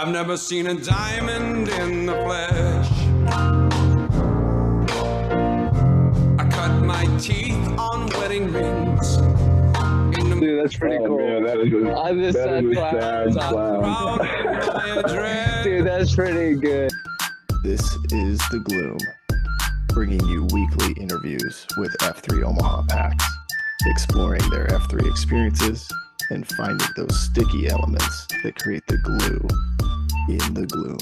I've never seen a diamond in the flesh. I cut my teeth on wedding rings. Dude, that's pretty cool. Man, that is a sad clown. Dude, that's pretty good. This is The Gloom, bringing you weekly interviews with F3 Omaha packs, exploring their F3 experiences and finding those sticky elements that create the glue in the gloom.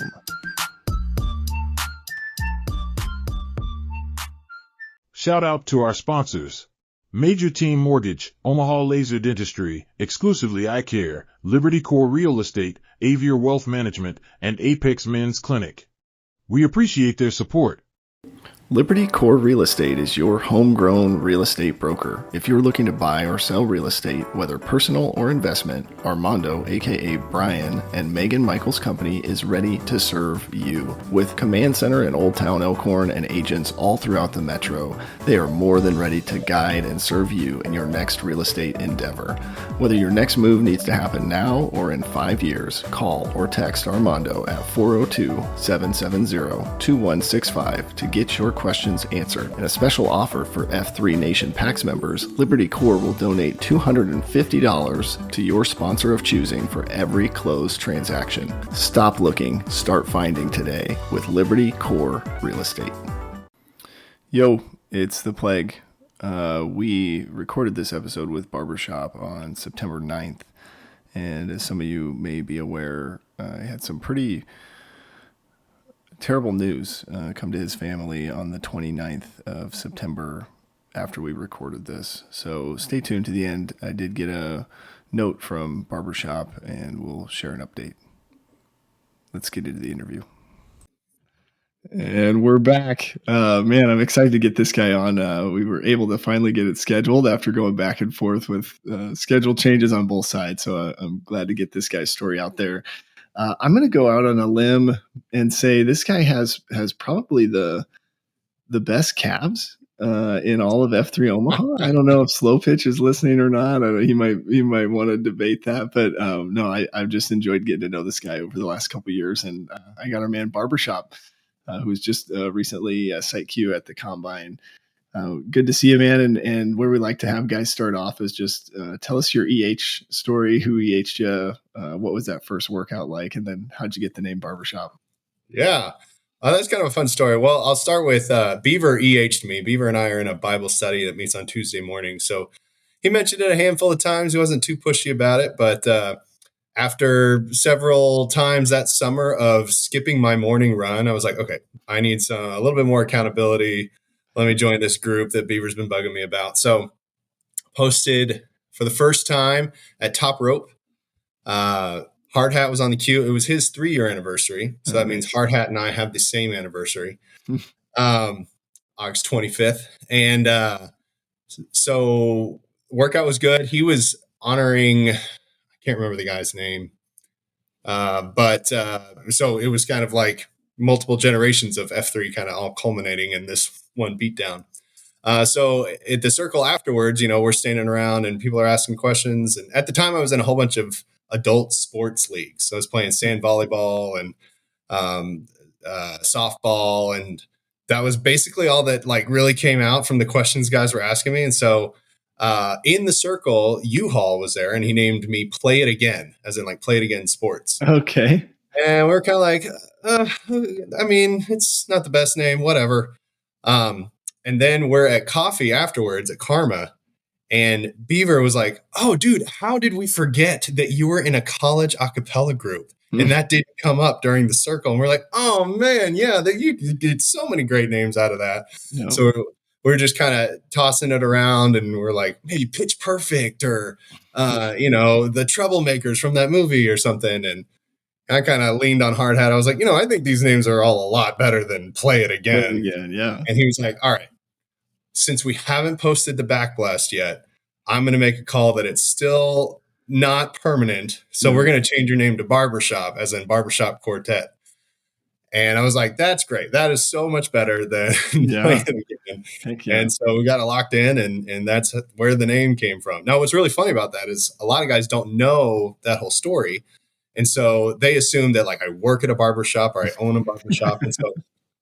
Shout out to our sponsors. Major Team Mortgage, Omaha Laser Dentistry, Exclusively Eye Care, Liberty Core Real Estate, Avier Wealth Management, and Apex Men's Clinic. We appreciate their support. Liberty Core Real Estate is your homegrown real estate broker. If you're looking to buy or sell real estate, whether personal or investment, Armando, aka Brian, and Megan Michaels' company is ready to serve you. With Command Center in Old Town Elkhorn and agents all throughout the metro, they are more than ready to guide and serve you in your next real estate endeavor. Whether your next move needs to happen now or in 5 years, call or text Armando at 402-770-2165 to get your questions answered. And a special offer for F3 Nation PAX members, Liberty Core will donate $250 to your sponsor of choosing for every closed transaction. Stop looking, start finding today with Liberty Core Real Estate. Yo, it's the Plague. We recorded this episode with Barbershop on September 9th. And as some of you may be aware, I had some pretty terrible news come to his family on the 29th of September after we recorded this. So stay tuned to the end. I did get a note from Barbershop and we'll share an update. Let's get into the interview. And we're back. Man, I'm excited to get this guy on. We were able to finally get it scheduled after going back and forth with schedule changes on both sides. So I'm glad to get this guy's story out there. I'm going to go out on a limb and say this guy has probably the best calves in all of F3 Omaha. I don't know if Slow Pitch is listening or not. He might want to debate that, but no, I've just enjoyed getting to know this guy over the last couple of years, and I got our man Barbershop, who's just recently site Q at the Combine. Good to see you, man. And where we like to have guys start off is just tell us your EH story, who EH'd you, what was that first workout like, and then how'd you get the name Barbershop? Yeah, that's kind of a fun story. Well, I'll start with Beaver EH'd me. Beaver and I are in a Bible study that meets on Tuesday morning. So he mentioned it a handful of times. He wasn't too pushy about it, but after several times that summer of skipping my morning run, I was like, okay, I need a little bit more accountability. Let me join this group that Beaver's been bugging me about. So posted for the first time at Top Rope. Hard Hat was on the queue. It was his 3-year anniversary. So that means Hard Hat and I have the same anniversary, August 25th. And so workout was good. He was honoring, I can't remember the guy's name. But so it was kind of like multiple generations of F3 kind of all culminating in this one beatdown. So at the circle afterwards, we're standing around and people are asking questions. And at the time I was in a whole bunch of adult sports leagues. So I was playing sand volleyball and softball. And that was basically all that like really came out from the questions guys were asking me. And so in the circle, U-Haul was there and he named me Play It Again, as in like Play It Again Sports. Okay. And we're kind of like, I mean, it's not the best name, whatever. And then we're at coffee afterwards at Karma. And Beaver was like, oh, dude, how did we forget that you were in a college a cappella group? And that didn't come up during the circle. And we're like, oh, man, yeah, you did so many great names out of that. No. So we're just kind of tossing it around. And we're like, maybe Pitch Perfect or, the Troublemakers from that movie or something. And I kind of leaned on Hard Hat. I was like, I think these names are all a lot better than Play It Again. Yeah. And he was like, all right, since we haven't posted the backblast yet, I'm going to make a call that it's still not permanent. So we're going to change your name to Barbershop, as in Barbershop Quartet. And I was like, that's great. That is so much better than Play It Again. And so we got it locked in, and that's where the name came from. Now, what's really funny about that is a lot of guys don't know that whole story. And so they assume that like I work at a barbershop or I own a barbershop. And so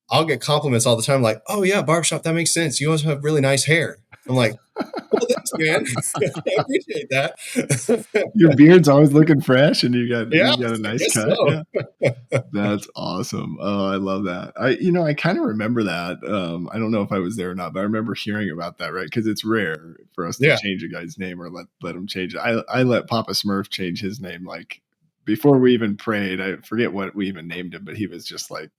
I'll get compliments all the time, like, "Oh yeah, barbershop, that makes sense. You also have really nice hair." I'm like, "Well, thanks, man. I appreciate that." Your beard's always looking fresh, and Yeah, you got a I nice guess cut. so. Yeah. That's awesome. Oh, I love that. I kind of remember that. I don't know if I was there or not, but I remember hearing about that, right? Because it's rare for us to Yeah. change a guy's name or let him change it. I let Papa Smurf change his name like before we even prayed. I forget what we even named him, but he was like,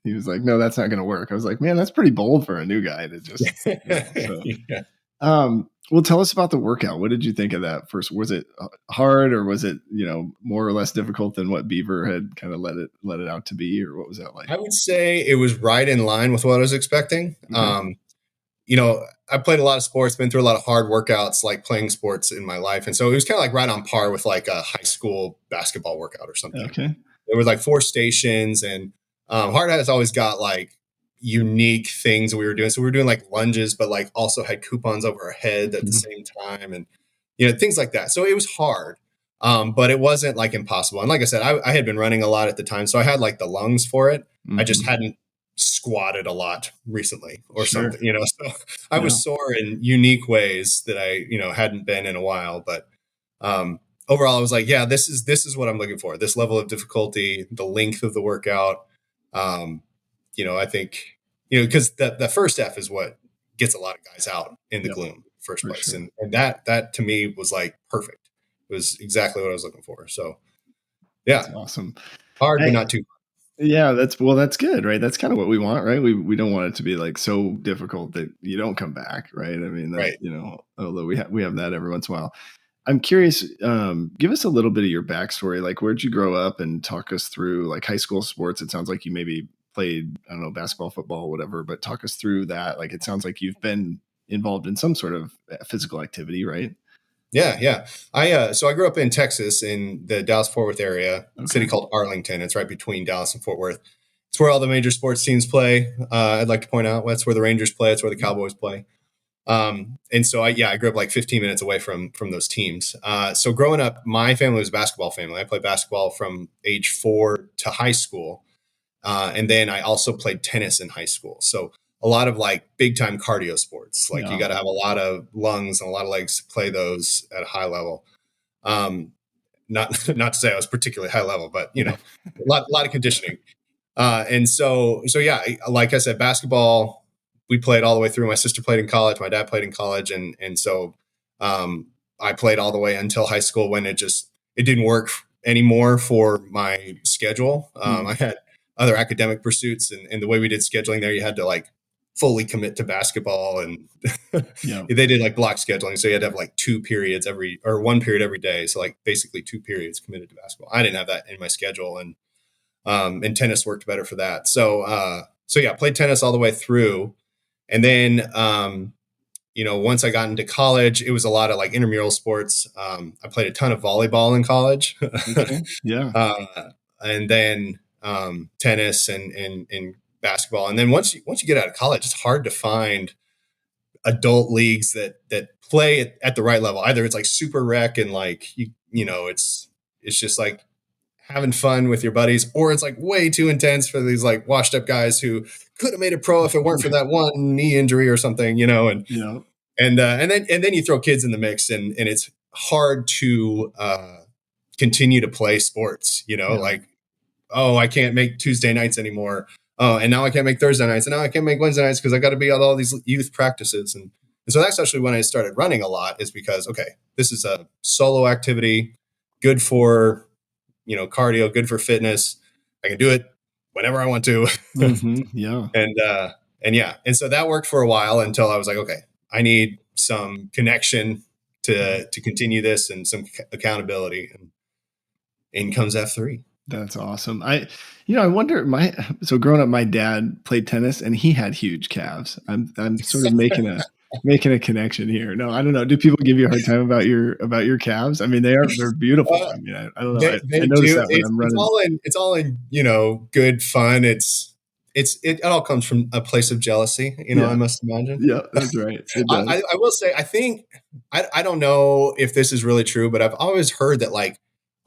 no, that's not going to work. I was like, man, that's pretty bold for a new guy to just, so. Yeah. Well, tell us about the workout. What did you think of that first? Was it hard, or was it, more or less difficult than what Beaver had kind of let it out to be, or what was that like? I would say it was right in line with what I was expecting. Okay. I played a lot of sports, been through a lot of hard workouts, like playing sports in my life. And so it was kind of like right on par with like a high school basketball workout or something. Okay. There was like 4 stations, and Hard Hat has always got like unique things that we were doing. So we were doing like lunges, but like also had coupons over our head at the same time, and things like that. So it was hard, but it wasn't like impossible. And like I said, I had been running a lot at the time, so I had like the lungs for it. I just hadn't squatted a lot recently or something. So I was sore in unique ways that I hadn't been in a while. But overall, I was like, yeah, this is what I'm looking for. This level of difficulty, the length of the workout. I think, because the first F is what gets a lot of guys out in the gloom first place. Sure. And that to me was like perfect. It was exactly what I was looking for. So yeah, that's awesome. Hard, but not too hard. Yeah, that's good, right? That's kind of what we want, right? We don't want it to be like so difficult that you don't come back, right? I mean, that, right. Although we have that every once in a while. I'm curious, give us a little bit of your backstory. Like, where'd you grow up, and talk us through like high school sports? It sounds like you maybe played, I don't know, basketball, football, whatever, but talk us through that. Like, it sounds like you've been involved in some sort of physical activity, right? Yeah. So I grew up in Texas, in the Dallas-Fort Worth area, a city called Arlington. It's right between Dallas and Fort Worth. It's where all the major sports teams play. I'd like to point out that's where the Rangers play. It's where the Cowboys play. And so I grew up like 15 minutes away from those teams. So growing up, my family was a basketball family. I played basketball from age 4 to high school. And then I also played tennis in high school. So a lot of like big time cardio sports. Like you got to have a lot of lungs and a lot of legs to play those at a high level. Not to say I was particularly high level, but a lot of conditioning. And so yeah, like I said, basketball, we played all the way through. My sister played in college. My dad played in college. And so I played all the way until high school, when it didn't work anymore for my schedule. I had other academic pursuits, and the way we did scheduling there, you had to like fully commit to basketball, and they did like block scheduling. So you had to have like 1 period every day. So like basically 2 periods committed to basketball. I didn't have that in my schedule, and tennis worked better for that. So yeah, played tennis all the way through. And then, once I got into college, it was a lot of like intramural sports. I played a ton of volleyball in college. And then tennis and basketball. And then once you get out of college, it's hard to find adult leagues that play at the right level. Either it's like super rec and like it's just like having fun with your buddies, or it's like way too intense for these like washed up guys who could have made it pro if it weren't for that one knee injury or something, and then you throw kids in the mix, and it's hard to continue to play sports, like, oh, I can't make Tuesday nights anymore. Oh, and now I can't make Thursday nights, and now I can't make Wednesday nights because I got to be at all these youth practices. And so that's actually when I started running a lot, is because, okay, this is a solo activity, good for, cardio, good for fitness. I can do it whenever I want to. And so that worked for a while, until I was like, okay, I need some connection to continue this, and some accountability, and in comes F3. That's awesome. I wonder, so growing up, my dad played tennis, and he had huge calves. I'm sort of making a connection here. No, I don't know. Do people give you a hard time about your calves? I mean, they're beautiful. I mean, I don't know. I noticed that when I'm running. It's all in good fun. It all comes from a place of jealousy, I must imagine. Yeah, that's right. I will say, I think, I don't know if this is really true, but I've always heard that like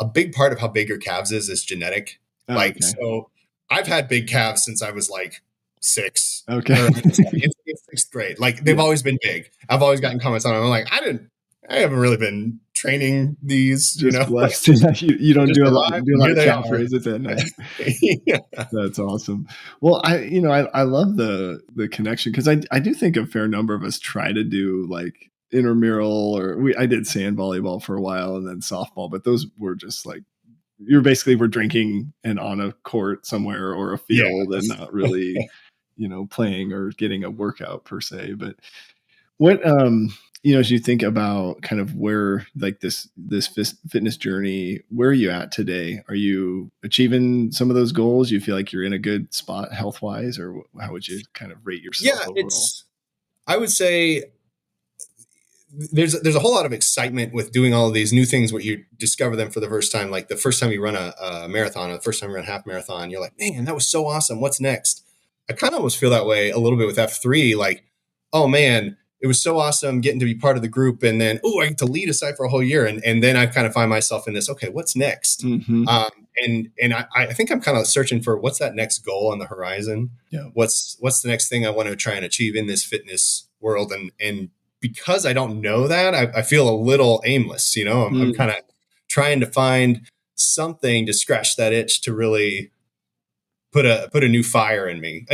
a big part of how big your calves is genetic. Oh, Like, okay. so I've had big calves since I was like 6. Okay. Or in 6th grade. Like, they've always been big. I've always gotten comments on them. I'm like, I haven't really been training these, Just blessed. You don't Just do a lot alive, of here they calf are. raises at night. Yeah. That's awesome. Well, I love the connection, because I do think a fair number of us try to do like intramural, or I did sand volleyball for a while and then softball, but those were just like, we're drinking and on a court somewhere or a field, and not really, playing or getting a workout per se. But what, as you think about kind of where like this fitness journey, where are you at today? Are you achieving some of those goals? You feel like you're in a good spot health wise, or how would you kind of rate yourself overall? I would say there's a whole lot of excitement with doing all of these new things where you discover them for the first time. Like the first time you run a marathon, or the first time you run a half marathon, you're like, man, that was so awesome. What's next? I kind of almost feel that way a little bit with F3. Like, oh man, it was so awesome getting to be part of the group. And then, I get to lead a site for a whole year. And then I kind of find myself in this, okay, what's next? Mm-hmm. And I think I'm kind of searching for what's that next goal on the horizon. Yeah. What's the next thing I want to try and achieve in this fitness world? And because I don't know that, I feel a little aimless, I'm kind of trying to find something to scratch that itch to really put a new fire in me.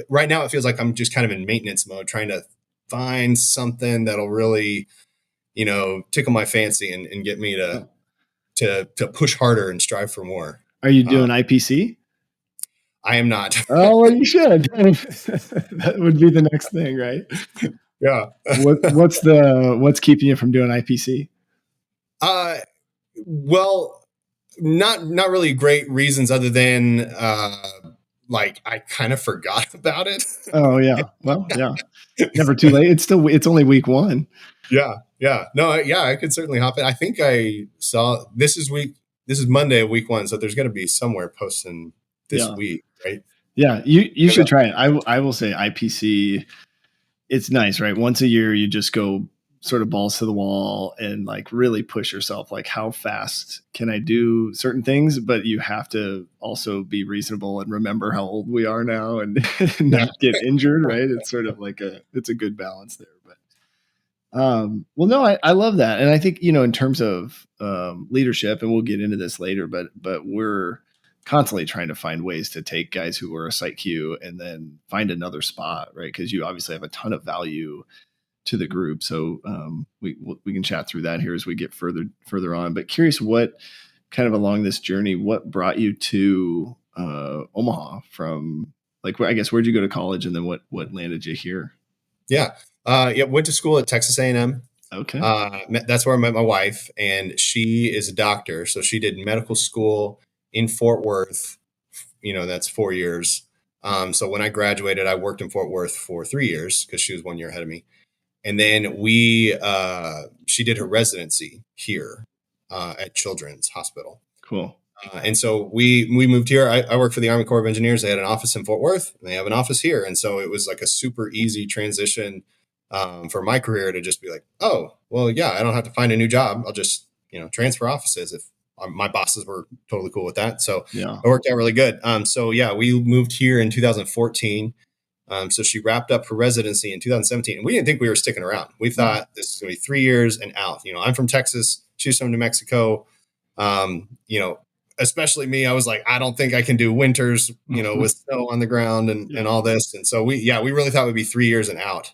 Right now it feels like I'm just kind of in maintenance mode, trying to find something that'll really, tickle my fancy and get me to push harder and strive for more. Are you doing IPC? I am not. Oh, well, you should. That would be the next thing, right? Yeah. What's keeping you from doing IPC? Well, not really great reasons, other than like I kind of forgot about it. Oh yeah. Well, yeah. Never too late. It's only week 1. Yeah. No, I could certainly hop in. I think I saw this is Monday of week 1, so there's going to be somewhere posting this week, right? Yeah, you should try it. I will say IPC, it's nice, right? Once a year, you just go sort of balls to the wall and like really push yourself. Like, how fast can I do certain things? But you have to also be reasonable and remember how old we are now and not get injured, right? It's sort of like it's a good balance there. But well, no, I love that. And I think, in terms of leadership, and we'll get into this later, but we're constantly trying to find ways to take guys who are a site Q and then find another spot, right? Because you obviously have a ton of value to the group. So we can chat through that here as we get further on. But curious, what kind of along this journey, what brought you to Omaha from, like, I guess, where'd you go to college, and then what landed you here? Yeah. Went to school at Texas A&M. Okay. That's where I met my wife, and she is a doctor. So she did medical school in Fort Worth. That's 4 years. So when I graduated, I worked in Fort Worth for 3 years because she was 1 year ahead of me. And then she did her residency here at Children's Hospital. Cool. And so we moved here. I work for the Army Corps of Engineers. They had an office in Fort Worth, and they have an office here. And so it was like a super easy transition for my career to just be like, oh, well, yeah, I don't have to find a new job. I'll just, transfer offices if my bosses were totally cool with that. So yeah, it worked out really good. We moved here in 2014. So she wrapped up her residency in 2017, and we didn't think we were sticking around. We thought this is going to be 3 years and out. I'm from Texas. She's from New Mexico. Especially me, I was like, I don't think I can do winters, with snow on the ground and all this. And so we really thought it would be 3 years and out.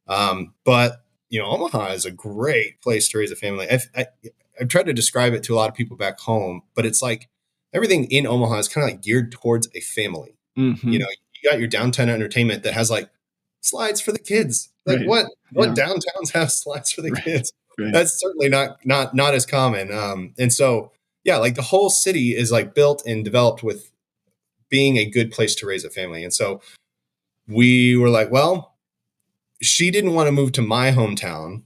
But Omaha is a great place to raise a family. I've tried to describe it to a lot of people back home, but it's like everything in Omaha is kind of like geared towards a family. Mm-hmm. You got your downtown entertainment that has like slides for the kids. Like right. what downtowns have slides for the kids? Right. That's certainly not as common. And so, like the whole city is like built and developed with being a good place to raise a family. And so we were like, well, she didn't want to move to my hometown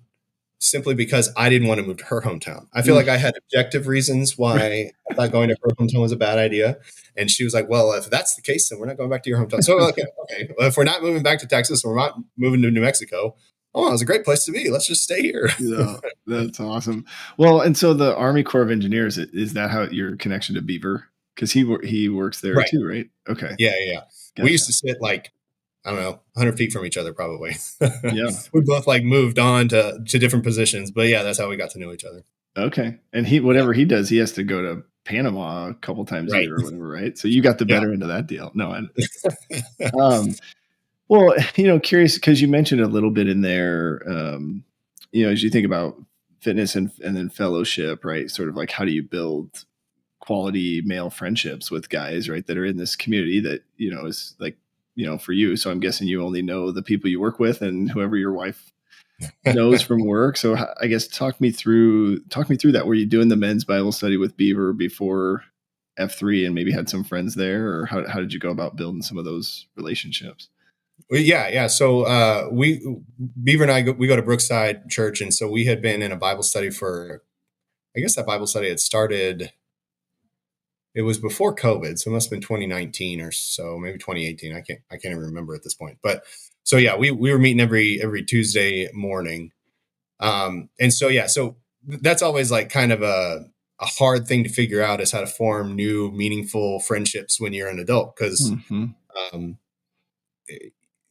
simply because I didn't want to move to her hometown. I feel like I had objective reasons why I thought going to her hometown was a bad idea. And she was like, well, if that's the case, then we're not going back to your hometown. So we're like, okay, well, if we're not moving back to Texas, we're not moving to New Mexico, oh, it was a great place to be. Let's just stay here. Yeah, that's awesome. Well, and so the Army Corps of Engineers, is that how your connection to Beaver? Because he works there Right. too, right? Okay. Yeah. Gotcha. We used to sit like, I don't know, 100 feet from each other, probably. Yeah. We both like moved on to different positions, but yeah, that's how we got to know each other. Okay. And whatever he does, he has to go to Panama a couple times a Right. year or whatever, right? So you got the better end of that deal. No, well, curious because you mentioned a little bit in there, as you think about fitness and then fellowship, right? Sort of like how do you build quality male friendships with guys, right, that are in this community that, is like, for you. So I'm guessing you only know the people you work with and whoever your wife knows from work. So I guess talk me through that. Were you doing the men's Bible study with Beaver before F3 and maybe had some friends there, or how did you go about building some of those relationships? Well, yeah. So Beaver and I, we go to Brookside Church. And so we had been in a Bible study for, I guess that Bible study had started, it was before COVID. So it must have been 2019 or so, maybe 2018. I can't even remember at this point. But so, yeah, we were meeting every Tuesday morning. And so, yeah, so that's always like kind of a hard thing to figure out, is how to form new, meaningful friendships when you're an adult. Because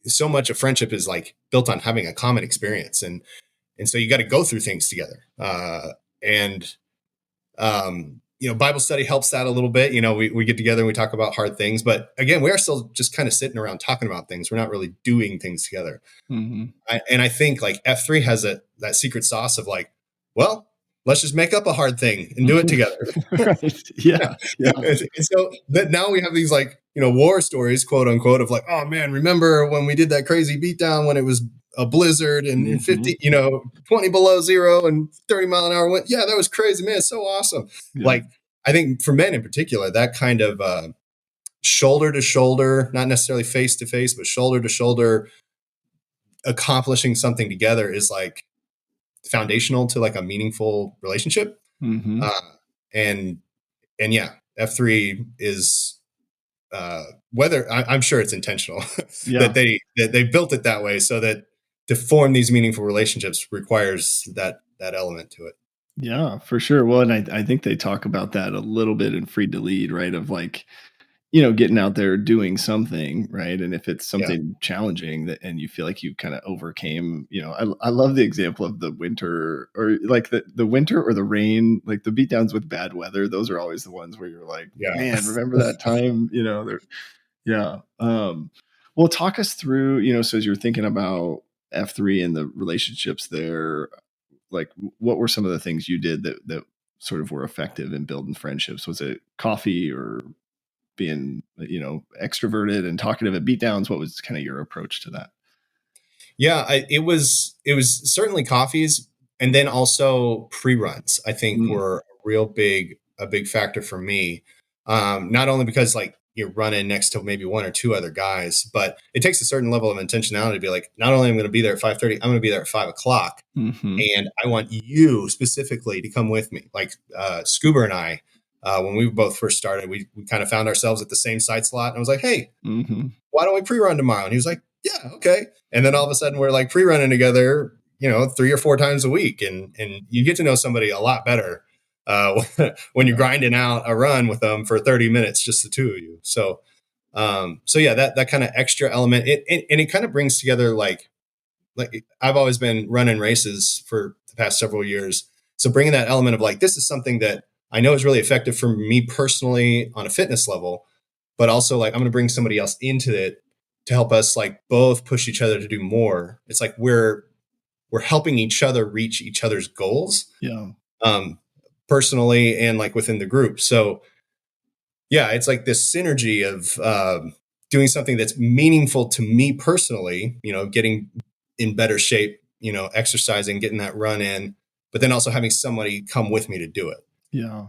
so much of friendship is like built on having a common experience. And so you got to go through things together. Bible study helps that a little bit. We get together and we talk about hard things, but again, we are still just kind of sitting around talking about things. We're not really doing things together. I think like F3 has that secret sauce of like, well, let's just make up a hard thing and do it together. Right. Yeah. And so that now we have these like, war stories, quote unquote, of like, oh man, remember when we did that crazy beatdown when it was a blizzard and 50, 20 below zero and 30 mile an hour wind. Yeah, that was crazy, man. It's so awesome. Yeah. Like, I think for men in particular, that kind of shoulder to shoulder, not necessarily face to face, but shoulder to shoulder, accomplishing something together is like foundational to like a meaningful relationship. And yeah, F3 is whether I'm sure it's intentional that they built it that way, so that to form these meaningful relationships requires that element to it. Yeah, for sure. Well, and I think they talk about that a little bit in Free to Lead, right? Of like, getting out there doing something, right? And if it's something challenging and you feel like you kind of overcame, I love the example of the winter, or like the winter or the rain, like the beatdowns with bad weather. Those are always the ones where you're like, man, remember that time, well, talk us through, so as you're thinking about F3 and the relationships there, like what were some of the things you did that sort of were effective in building friendships? Was it coffee or being, extroverted and talkative at beatdowns? What was kind of your approach to that? Yeah, it was certainly coffees, and then also pre-runs, I think were a big factor for me. Not only because like you're running next to maybe one or two other guys, but it takes a certain level of intentionality to be like, not only am I going to be there at 5:30, I'm going to be there at 5:00. And I want you specifically to come with me. Like Scuba and I, when we both first started, we kind of found ourselves at the same site slot. And I was like, hey, why don't we pre-run tomorrow? And he was like, yeah, okay. And then all of a sudden we're like pre-running together, 3 or 4 times a week. And you get to know somebody a lot better when you're grinding out a run with them for 30 minutes, just the two of you. So yeah, that kind of extra element, it kind of brings together like I've always been running races for the past several years. So bringing that element of like, this is something that I know is really effective for me personally on a fitness level, but also like I'm going to bring somebody else into it to help us like both push each other to do more. It's like we're helping each other reach each other's goals. Personally and like within the group. So yeah, it's like this synergy of doing something that's meaningful to me personally, getting in better shape, exercising, getting that run in, but then also having somebody come with me to do it. Yeah.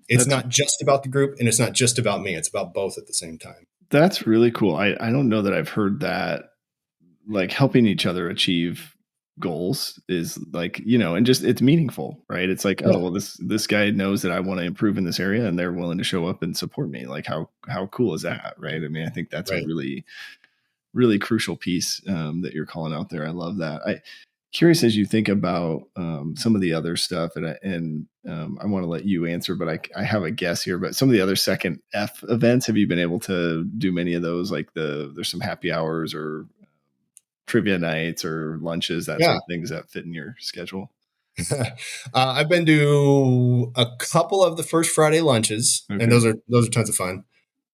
It's not just about the group and it's not just about me. It's about both at the same time. That's really cool. I don't know that I've heard that, like helping each other achieve goals is like, and just it's meaningful, right? It's like, oh, well, this guy knows that I want to improve in this area and they're willing to show up and support me. Like how cool is that, right? I mean, I think that's a really, really crucial piece that you're calling out there. I love that. Curious as you think about some of the other stuff, and I want to let you answer, but I have a guess here. But some of the other second F events, have you been able to do many of those? Like there's some happy hours or trivia nights or lunches, that sort of things that fit in your schedule. I've been to a couple of the First Friday lunches, and those are tons of fun.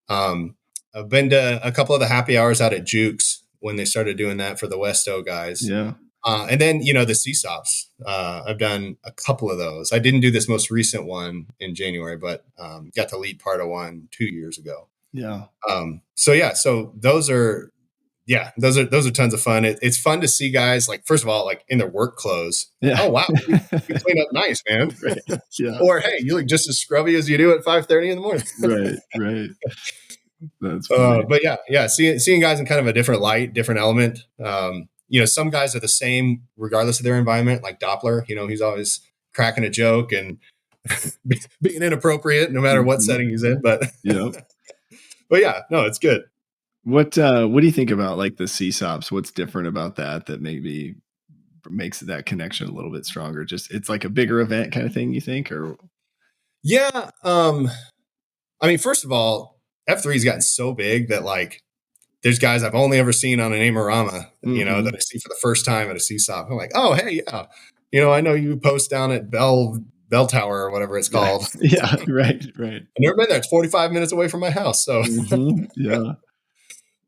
I've been to a couple of the happy hours out at Jukes when they started doing that for the Westo guys. Yeah. And then, the CSOPs, I've done a couple of those. I didn't do this most recent one in January, but got to lead part of one 2 years ago. Yeah. So those are tons of fun. It's fun to see guys, like, first of all, like in their work clothes. Yeah. Oh, wow. You clean up nice, man. Right. Yeah. Or, hey, you look just as scrubby as you do at 5:30 in the morning. Right. That's funny. But seeing guys in kind of a different light, different element. Some guys are the same regardless of their environment, like Doppler. He's always cracking a joke and being inappropriate no matter what setting he's in. But but yeah, no, it's good. What do you think about like the CSOPs? What's different about that maybe makes that connection a little bit stronger? Just it's like a bigger event kind of thing, you think? Or yeah, first of all, F3's gotten so big that like there's guys I've only ever seen on an Amorama, that I see for the first time at a CSOP. I'm like, oh, hey, yeah, I know you post down at Bell Tower or whatever it's called. Yeah, right. I've never been there. It's 45 minutes away from my house, so yeah.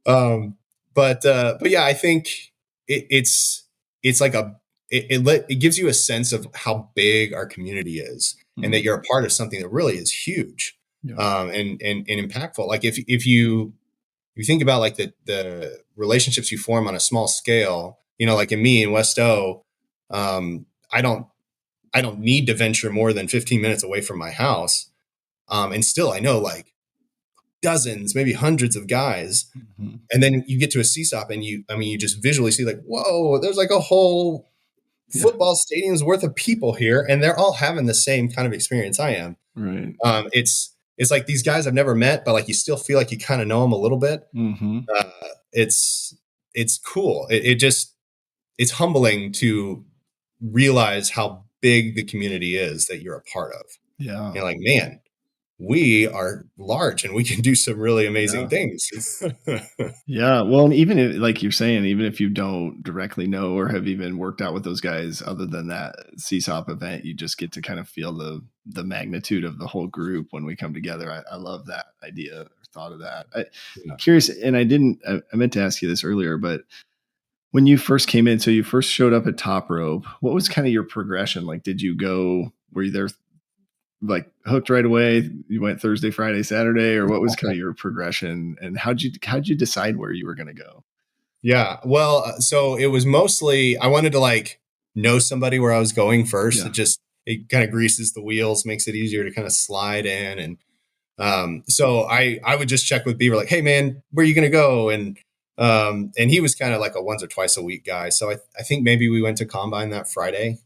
But yeah, I think it's like it gives you a sense of how big our community is, and that you're a part of something that really is huge, and impactful. Like if you think about like the relationships you form on a small scale, like in me in Westo, I don't need to venture more than 15 minutes away from my house, and still I know like dozens, maybe hundreds of guys. And then you get to a CSOP and you just visually see like, whoa, there's like a whole football stadium's worth of people here, and they're all having the same kind of experience I am. Right. It's like these guys I've never met, but like you still feel like you kind of know them a little bit. It's cool. It's humbling to realize how big the community is that you're a part of. Yeah. You're like, man, we are large and we can do some really amazing things. Yeah. Well, and even if, like you're saying, even if you don't directly know or have even worked out with those guys other than that CSOP event, you just get to kind of feel the magnitude of the whole group when we come together. I love that idea or thought of that. I'm curious, and I meant to ask you this earlier, but when you first came in, so you first showed up at Top Rope, what was kind of your progression? Like, were you there like hooked right away? You went Thursday, Friday, Saturday, or what was kind of your progression, and how'd you decide where you were going to go? Yeah. Well, so it was mostly, I wanted to like know somebody where I was going first. Yeah. It kind of greases the wheels, makes it easier to kind of slide in. And so I would just check with Beaver, like, hey man, where are you going to go? And he was kind of like a once or twice a week guy. So I think maybe we went to Combine that Friday.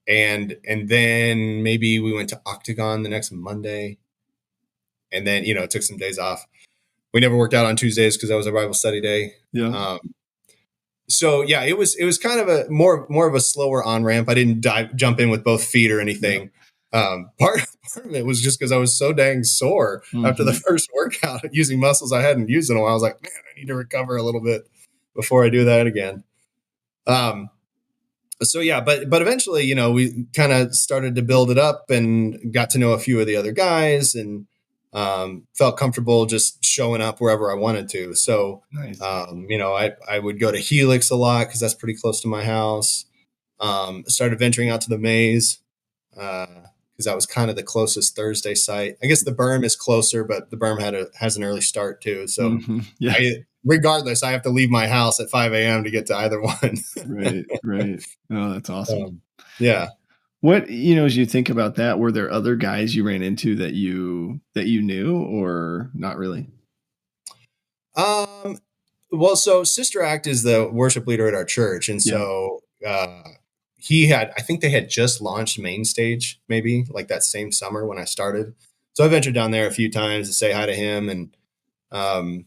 And then maybe we went to Octagon the next Monday, and then, took some days off. We never worked out on Tuesdays because that was a Bible study day. Yeah. So yeah, it was kind of a more of a slower on ramp. I didn't jump in with both feet or anything. Part of it was just because I was so dang sore after the first workout using muscles I hadn't used in a while. I was like, man, I need to recover a little bit before I do that again. So yeah, but eventually, we kind of started to build it up and got to know a few of the other guys, and felt comfortable just showing up wherever I wanted to. So, nice. I would go to Helix a lot because that's pretty close to my house. Started venturing out to the Maze because that was kind of the closest Thursday site. I guess the Berm is closer, but the Berm has an early start too. So regardless, I have to leave my house at 5 a.m. to get to either one. Right. Oh, that's awesome. Yeah. What, as you think about that, were there other guys you ran into that you knew, or not really? Well, so Sister Act is the worship leader at our church. And so, I think they had just launched Main Stage, maybe like that same summer when I started. So I ventured down there a few times to say hi to him. And,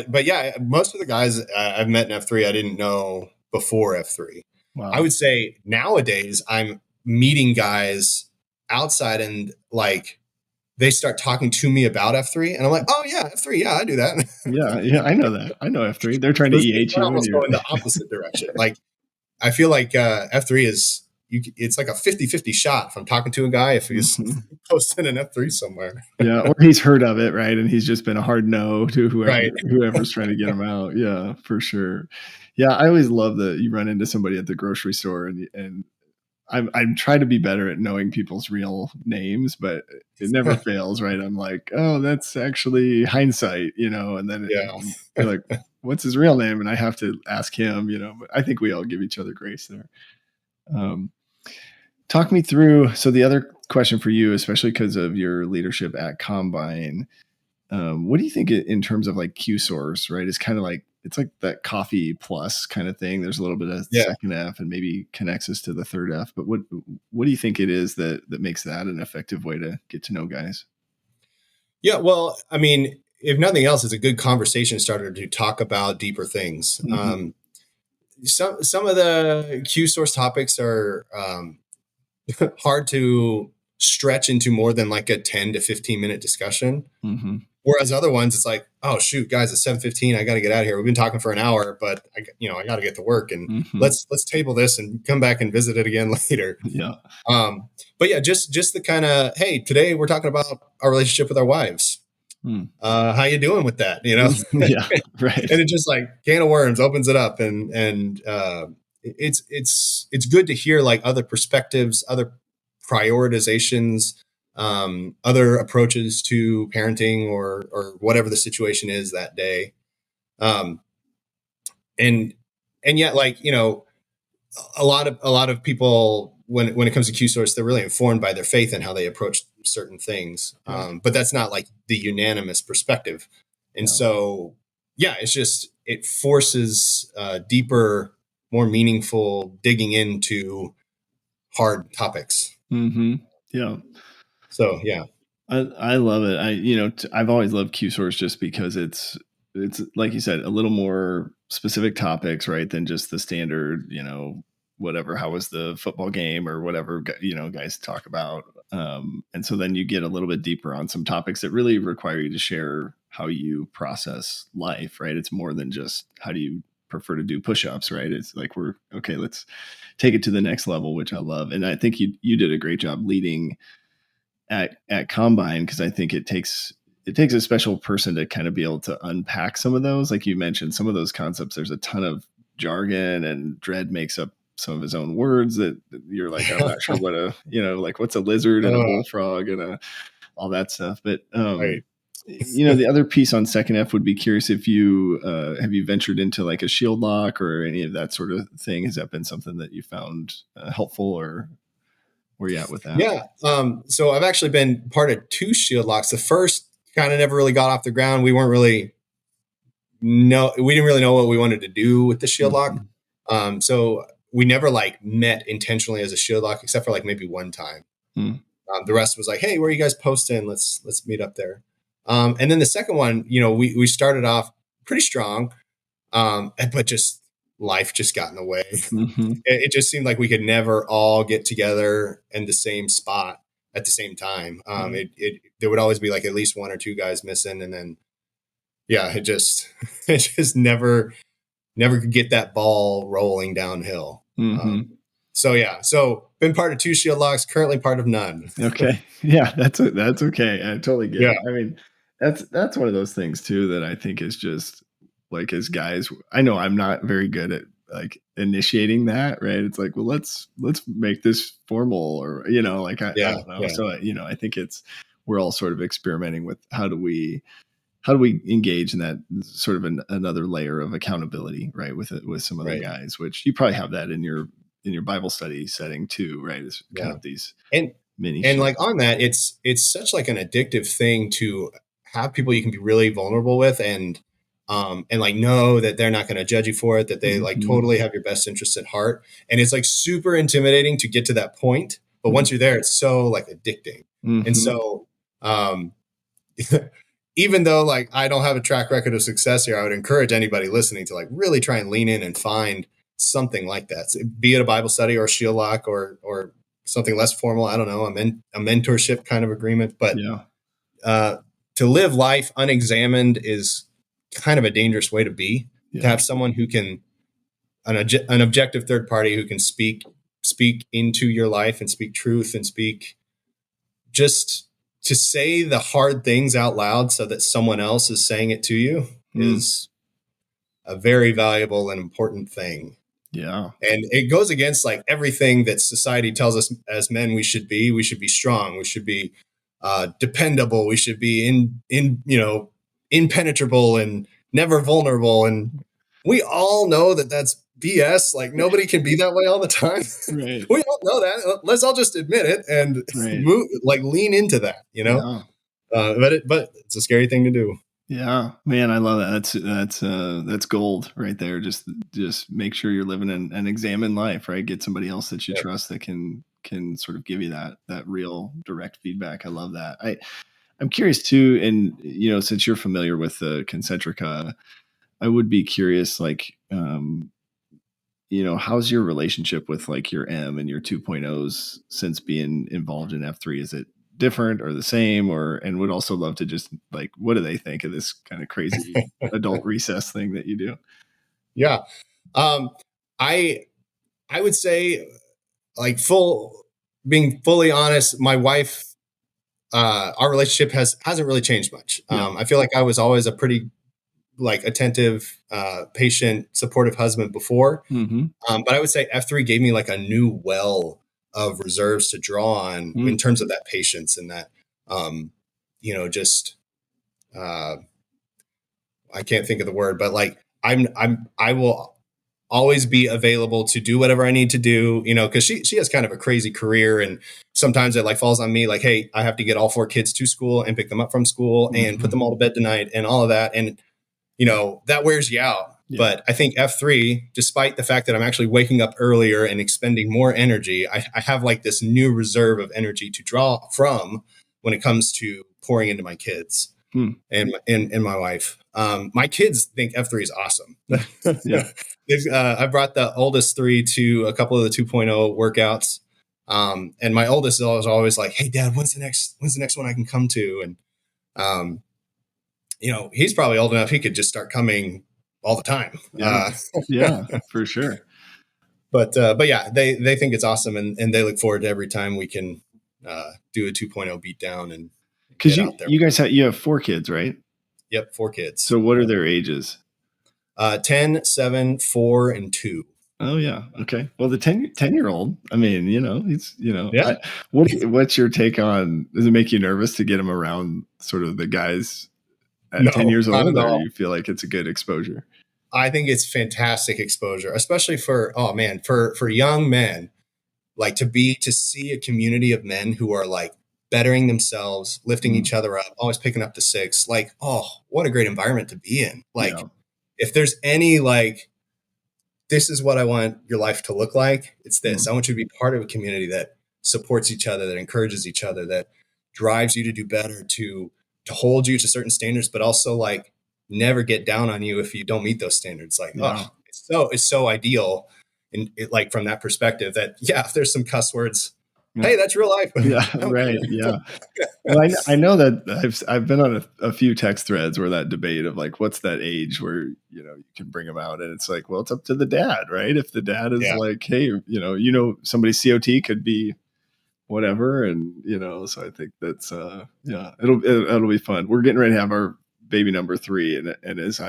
but yeah, most of the guys I've met in F3, I didn't know before F3. Wow. I would say nowadays I'm meeting guys outside and like they start talking to me about F3 and I'm like, oh yeah, F3. Yeah, I do that. Yeah, I know that. I know F3. They're trying to It's EH you when almost you're going the opposite direction. Like I feel like F3 is it's like a 50-50 shot if I'm talking to a guy if he's posting an F3 somewhere. Yeah, or he's heard of it, right? And he's just been a hard no to Right. whoever's trying to get him out. Yeah, for sure. Yeah, I always love that you run into somebody at the grocery store and I'm trying to be better at knowing people's real names, but it never fails, right? I'm like, oh, that's actually hindsight, and then you're like, what's his real name? And I have to ask him, but I think we all give each other grace there. Talk me through. So the other question for you, especially because of your leadership at Combine, what do you think in terms of like QSource, right? It's kind of like, it's like that coffee plus kind of thing. There's a little bit of second F and maybe connects us to the third F, but what do you think it is that makes that an effective way to get to know guys? Yeah, well, I mean, if nothing else, it's a good conversation starter to talk about deeper things. Mm-hmm. Some of the QSource topics are hard to stretch into more than like a 10 to 15 minute discussion. Mm-hmm. Whereas other ones, it's like, oh shoot, guys, it's 7:15. I got to get out of here. We've been talking for an hour, but I got to get to work, and let's table this and come back and visit it again later. Yeah. But yeah, just the kind of, hey, today we're talking about our relationship with our wives. How you doing with that? Yeah, right. And it just like can of worms opens it up, and it's good to hear like other perspectives, other prioritizations, other approaches to parenting or whatever the situation is that day. And yet, like, a lot of people, when it comes to QSource, they're really informed by their faith and how they approach certain things. But that's not like the unanimous perspective. And so, yeah, it's just, it forces deeper, more meaningful digging into hard topics. Mm-hmm. Yeah. So, yeah. I love it. I've always loved QSource just because it's like you said, a little more specific topics, right, than just the standard, whatever, how was the football game or whatever, guys talk about. And so then you get a little bit deeper on some topics that really require you to share how you process life, right? It's more than just how do you prefer to do push-ups, right? It's like, let's take it to the next level, which I love. And I think you did a great job leading at Combine, because I think it takes a special person to kind of be able to unpack some of those. Like you mentioned, some of those concepts, there's a ton of jargon, and Dredd makes up some of his own words that you're like, I'm not sure what like what's a lizard and a bullfrog and all that stuff. But Right. The other piece on second F would be curious if you have you ventured into like a shield lock or any of that sort of thing. Has that been something that you found helpful, or where you at with that? Yeah. So I've actually been part of 2 shield locks. The first kind of never really got off the ground. We didn't really know what we wanted to do with the shield lock. So we never like met intentionally as a shield lock, except for like maybe one time. The rest was like, hey, where are you guys posting? Let's meet up there. And then the second one, we started off pretty strong, but just life just got in the way. It just seemed like we could never all get together in the same spot at the same time. There would always be like at least 1 or 2 guys missing, and then it just never could get that ball rolling downhill. So been part of 2 shield locks, currently part of none. Okay. Yeah, that's okay. I totally get it. I mean, that's one of those things too that I think is just like, as guys, I know I'm not very good at like initiating that, right? It's like, well, let's make this formal, or I don't know. So I think we're all sort of experimenting with how do we engage in that sort of another layer of accountability, right? With some other guys, which you probably have that in your Bible study setting too, right? It's kind of these mini and like on that, it's such like an addictive thing to have people you can be really vulnerable with, and like know that they're not going to judge you for it, that they like totally have your best interests at heart. And it's like super intimidating to get to that point. But once you're there, it's so like addicting. And so, even though like I don't have a track record of success here, I would encourage anybody listening to like really try and lean in and find something like that. So be it a Bible study or a shield lock or something less formal. I don't know, a mentorship kind of agreement. But Yeah. To live life unexamined is kind of a dangerous way to be. Yeah. To have someone who can, an objective third party who can speak into your life and speak truth and speak just to say the hard things out loud so that someone else is saying it to you is a very valuable and important thing. Yeah. And it goes against like everything that society tells us as men we should be. We should be strong. We should be dependable. We should be impenetrable and never vulnerable. And we all know that that's BS. Like nobody can be that way all the time. Right. We all know that. Let's all just admit it and lean into that, Yeah. But it's a scary thing to do. Yeah, man, I love that. That's gold right there. Just make sure you're living an examined life, right? Get somebody else that you trust that can sort of give you that real direct feedback. I love that. I'm curious too, and since you're familiar with the Concentrica, I would be curious, like, how's your relationship with like your M and your 2.0s since being involved in F3? Is it different or the same, and would also love to just like, what do they think of this kind of crazy adult recess thing that you do? Yeah. I would say like being fully honest, my wife, our relationship hasn't really changed much. I feel like I was always a pretty like attentive, patient, supportive husband before. But I would say F3 gave me like a new well of reserves to draw on in terms of that patience and that, I can't think of the word, but like I will always be available to do whatever I need to do, because she has kind of a crazy career, and sometimes it like falls on me, like, hey, I have to get all 4 kids to school and pick them up from school and put them all to bed tonight and all of that, and that wears you out. Yeah. But I think F3, despite the fact that I'm actually waking up earlier and expending more energy, I have like this new reserve of energy to draw from when it comes to pouring into my kids and my wife. My kids think F3 is awesome. Yeah. I brought the oldest 3 to a couple of the 2.0 workouts. And my oldest is always like, hey, Dad, when's the next one I can come to? And, he's probably old enough. He could just start coming all the time. Yeah, for sure. But yeah, they think it's awesome, and they look forward to every time we can do a 2.0 beat down. And because you guys have 4 kids, right? Yep, 4 kids. So what are their ages? 10, 7, 4, and 2. Oh yeah. Okay. Well, the 10-year-old, I mean, he's, yeah. What's your take on, does it make you nervous to get him around sort of the guys at 10 years old, or you feel like it's a good exposure? I think it's fantastic exposure, especially for young men, like to see a community of men who are like bettering themselves, lifting each other up, always picking up the 6. Like, oh, what a great environment to be in. Like, if there's any like, this is what I want your life to look like, it's this. I want you to be part of a community that supports each other, that encourages each other, that drives you to do better, to hold you to certain standards, but also like never get down on you if you don't meet those standards. Like, it's so ideal. And it, like, from that perspective that, if there's some cuss words, hey, that's real life. Yeah. Right. Yeah. Well, I know that I've been on a few text threads where that debate of like, what's that age where, you can bring them out, and it's like, well, it's up to the dad, right? If the dad is like, hey, somebody's COT could be whatever, and so I think that's it'll be fun. We're getting ready to have our baby number 3, and as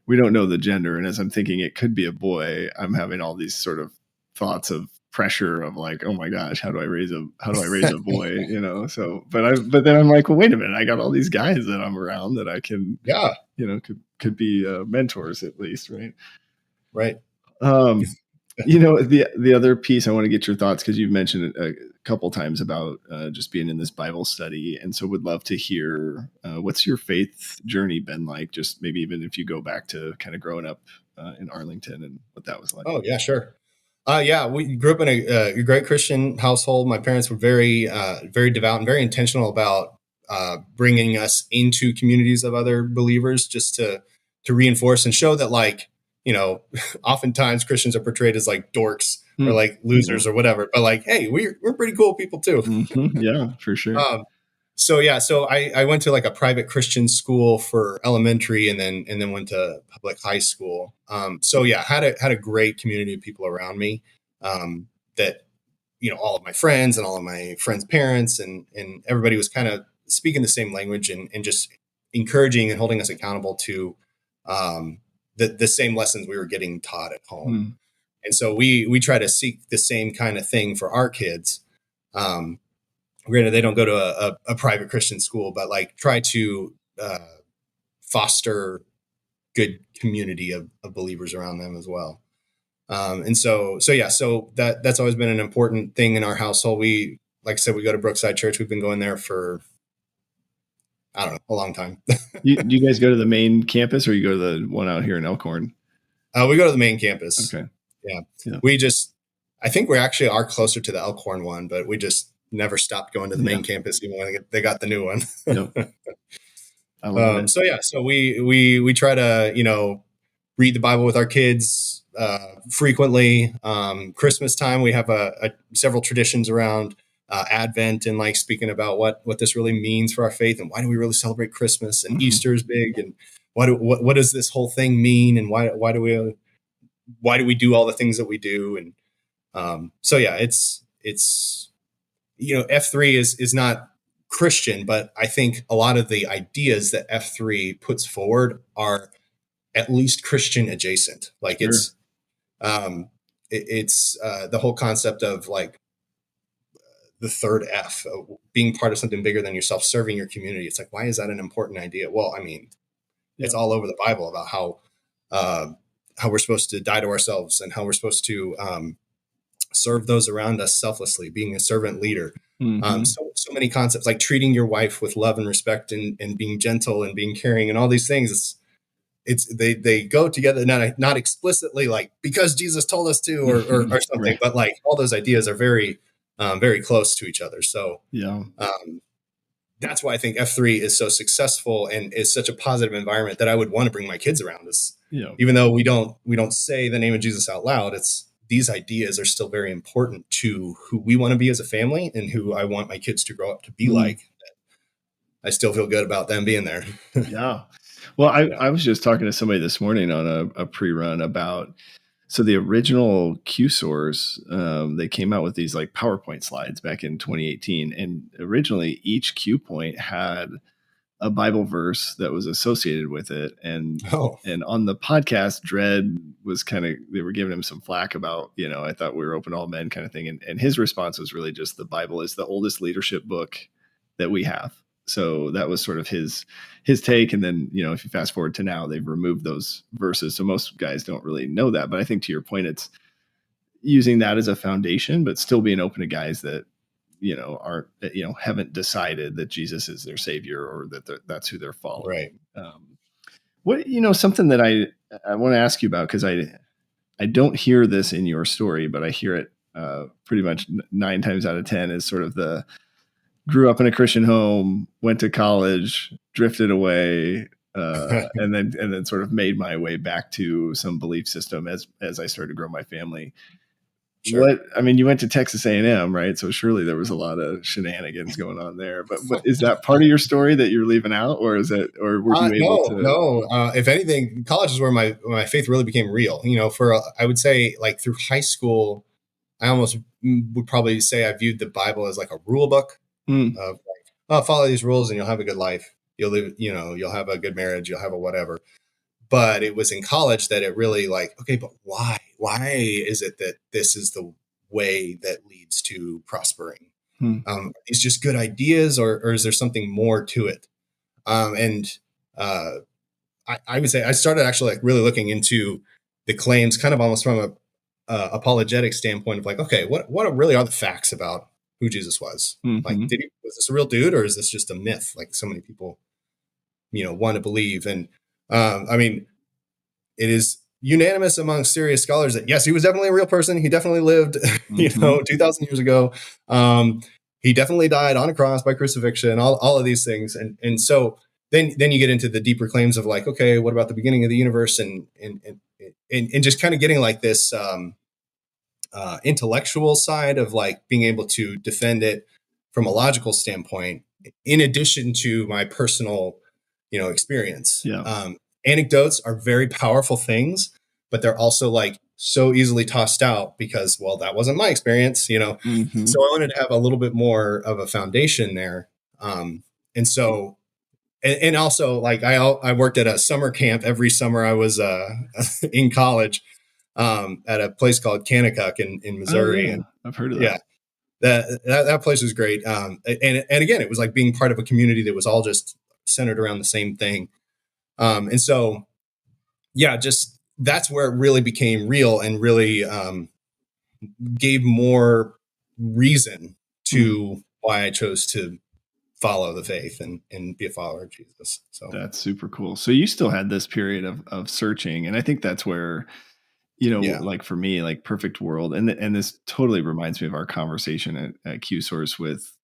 we don't know the gender, and as I'm thinking it could be a boy, I'm having all these sort of thoughts of pressure of like, oh my gosh, how do I raise a boy? So but then I'm like, well, wait a minute, I got all these guys that I'm around that I can could be mentors at least, right. The other piece I want to get your thoughts, because you've mentioned it a couple times about just being in this Bible study, and so would love to hear what's your faith journey been like, just maybe even if you go back to kind of growing up in Arlington and what that was like. Oh yeah, sure. We grew up in a great Christian household. My parents were very very devout and very intentional about bringing us into communities of other believers just to reinforce and show that, like, oftentimes Christians are portrayed as like dorks or like losers or whatever, but like, hey, we're pretty cool people too. Yeah, for sure. So I went to like a private Christian school for elementary, and then went to public high school. Had a great community of people around me, that, all of my friends and all of my friends' parents and everybody was kind of speaking the same language and just encouraging and holding us accountable to the same lessons we were getting taught at home. And so we try to seek the same kind of thing for our kids. Granted, they don't go to a private Christian school, but like try to foster good community of believers around them as well. So that's always been an important thing in our household. Like I said, we go to Brookside Church. We've been going there for, I don't know, a long time. Do you guys go to the main campus, or you go to the one out here in Elkhorn? We go to the main campus. Okay. Yeah. I think we actually are closer to the Elkhorn one, but we just never stopped going to the main campus even when they got the new one. Yep. I love it. So we try to, read the Bible with our kids frequently. Christmas time, we have several traditions around Advent and like speaking about what this really means for our faith and why do we really celebrate Christmas, and Easter is big, and what does this whole thing mean, and why do we do all the things that we do? And it's F3 is not Christian, but I think a lot of the ideas that F3 puts forward are at least Christian adjacent. Like sure. It's the whole concept of like the third F, being part of something bigger than yourself, serving your community. It's like, why is that an important idea? Well, I mean, it's all over the Bible about how we're supposed to die to ourselves and how we're supposed to serve those around us selflessly, being a servant leader. So many concepts, like treating your wife with love and respect and being gentle and being caring and all these things. They go together, not explicitly like because Jesus told us to or something, right. But like all those ideas are very, very close to each other. So that's why I think F3 is so successful and is such a positive environment that I would want to bring my kids around us. Even though we don't say the name of Jesus out loud, these ideas are still very important to who we want to be as a family and who I want my kids to grow up to be like. I still feel good about them being there. Yeah. Well, I was just talking to somebody this morning on a pre-run about, so the original QSource, they came out with these like PowerPoint slides back in 2018. And originally each Q point had a Bible verse that was associated with it. And on the podcast, Dredd was they were giving him some flack about, I thought we were open to all men kind of thing. And his response was really just the Bible is the oldest leadership book that we have. So that was sort of his take. And then, if you fast forward to now, they've removed those verses. So most guys don't really know that. But I think to your point, it's using that as a foundation, but still being open to guys that, aren't, haven't decided that Jesus is their savior or that that's who they're following. Right. Something that I want to ask you about, because I don't hear this in your story, but I hear it pretty much 9 times out of 10 is sort of grew up in a Christian home, went to college, drifted away, and then sort of made my way back to some belief system as I started to grow my family. Sure. You went to Texas A&M, right? So surely there was a lot of shenanigans going on there. But is that part of your story that you're leaving out, or were you able to? No. If anything, college is where my faith really became real. I would say like through high school, I almost would probably say I viewed the Bible as like a rule book. Of like, follow these rules and you'll have a good life. You'll live, you'll have a good marriage. You'll have a whatever. But it was in college that it really like, okay, but why? Why is it that this is the way that leads to prospering? It's just good ideas, or is there something more to it? I would say I started actually like really looking into the claims, kind of almost from a apologetic standpoint of like, okay, what really are the facts about who Jesus was? Like, was this a real dude, or is this just a myth? Like so many people, want to believe. And it is unanimous among serious scholars that yes, he was definitely a real person. He definitely lived, 2000 years ago. he definitely died on a cross by crucifixion, all of these things. And so then you get into the deeper claims of like, okay, what about the beginning of the universe? And just kind of getting like this intellectual side of like being able to defend it from a logical standpoint, in addition to my personal, experience. Yeah. Anecdotes are very powerful things, but they're also like so easily tossed out because, well, that wasn't my experience, Mm-hmm. So I wanted to have a little bit more of a foundation there. And so, and also like I worked at a summer camp every summer I was in college, at a place called Kanakuk in Missouri. Oh, yeah. And I've heard of that. yeah, that place was great. And again, it was like being part of a community that was all just centered around the same thing. And so, yeah, just that's where it really became real and really gave more reason to why I chose to follow the faith and be a follower of Jesus. So that's super cool. So you still had this period of searching, and I think that's where, yeah. like for me, like perfect world, and this totally reminds me of our conversation at QSource with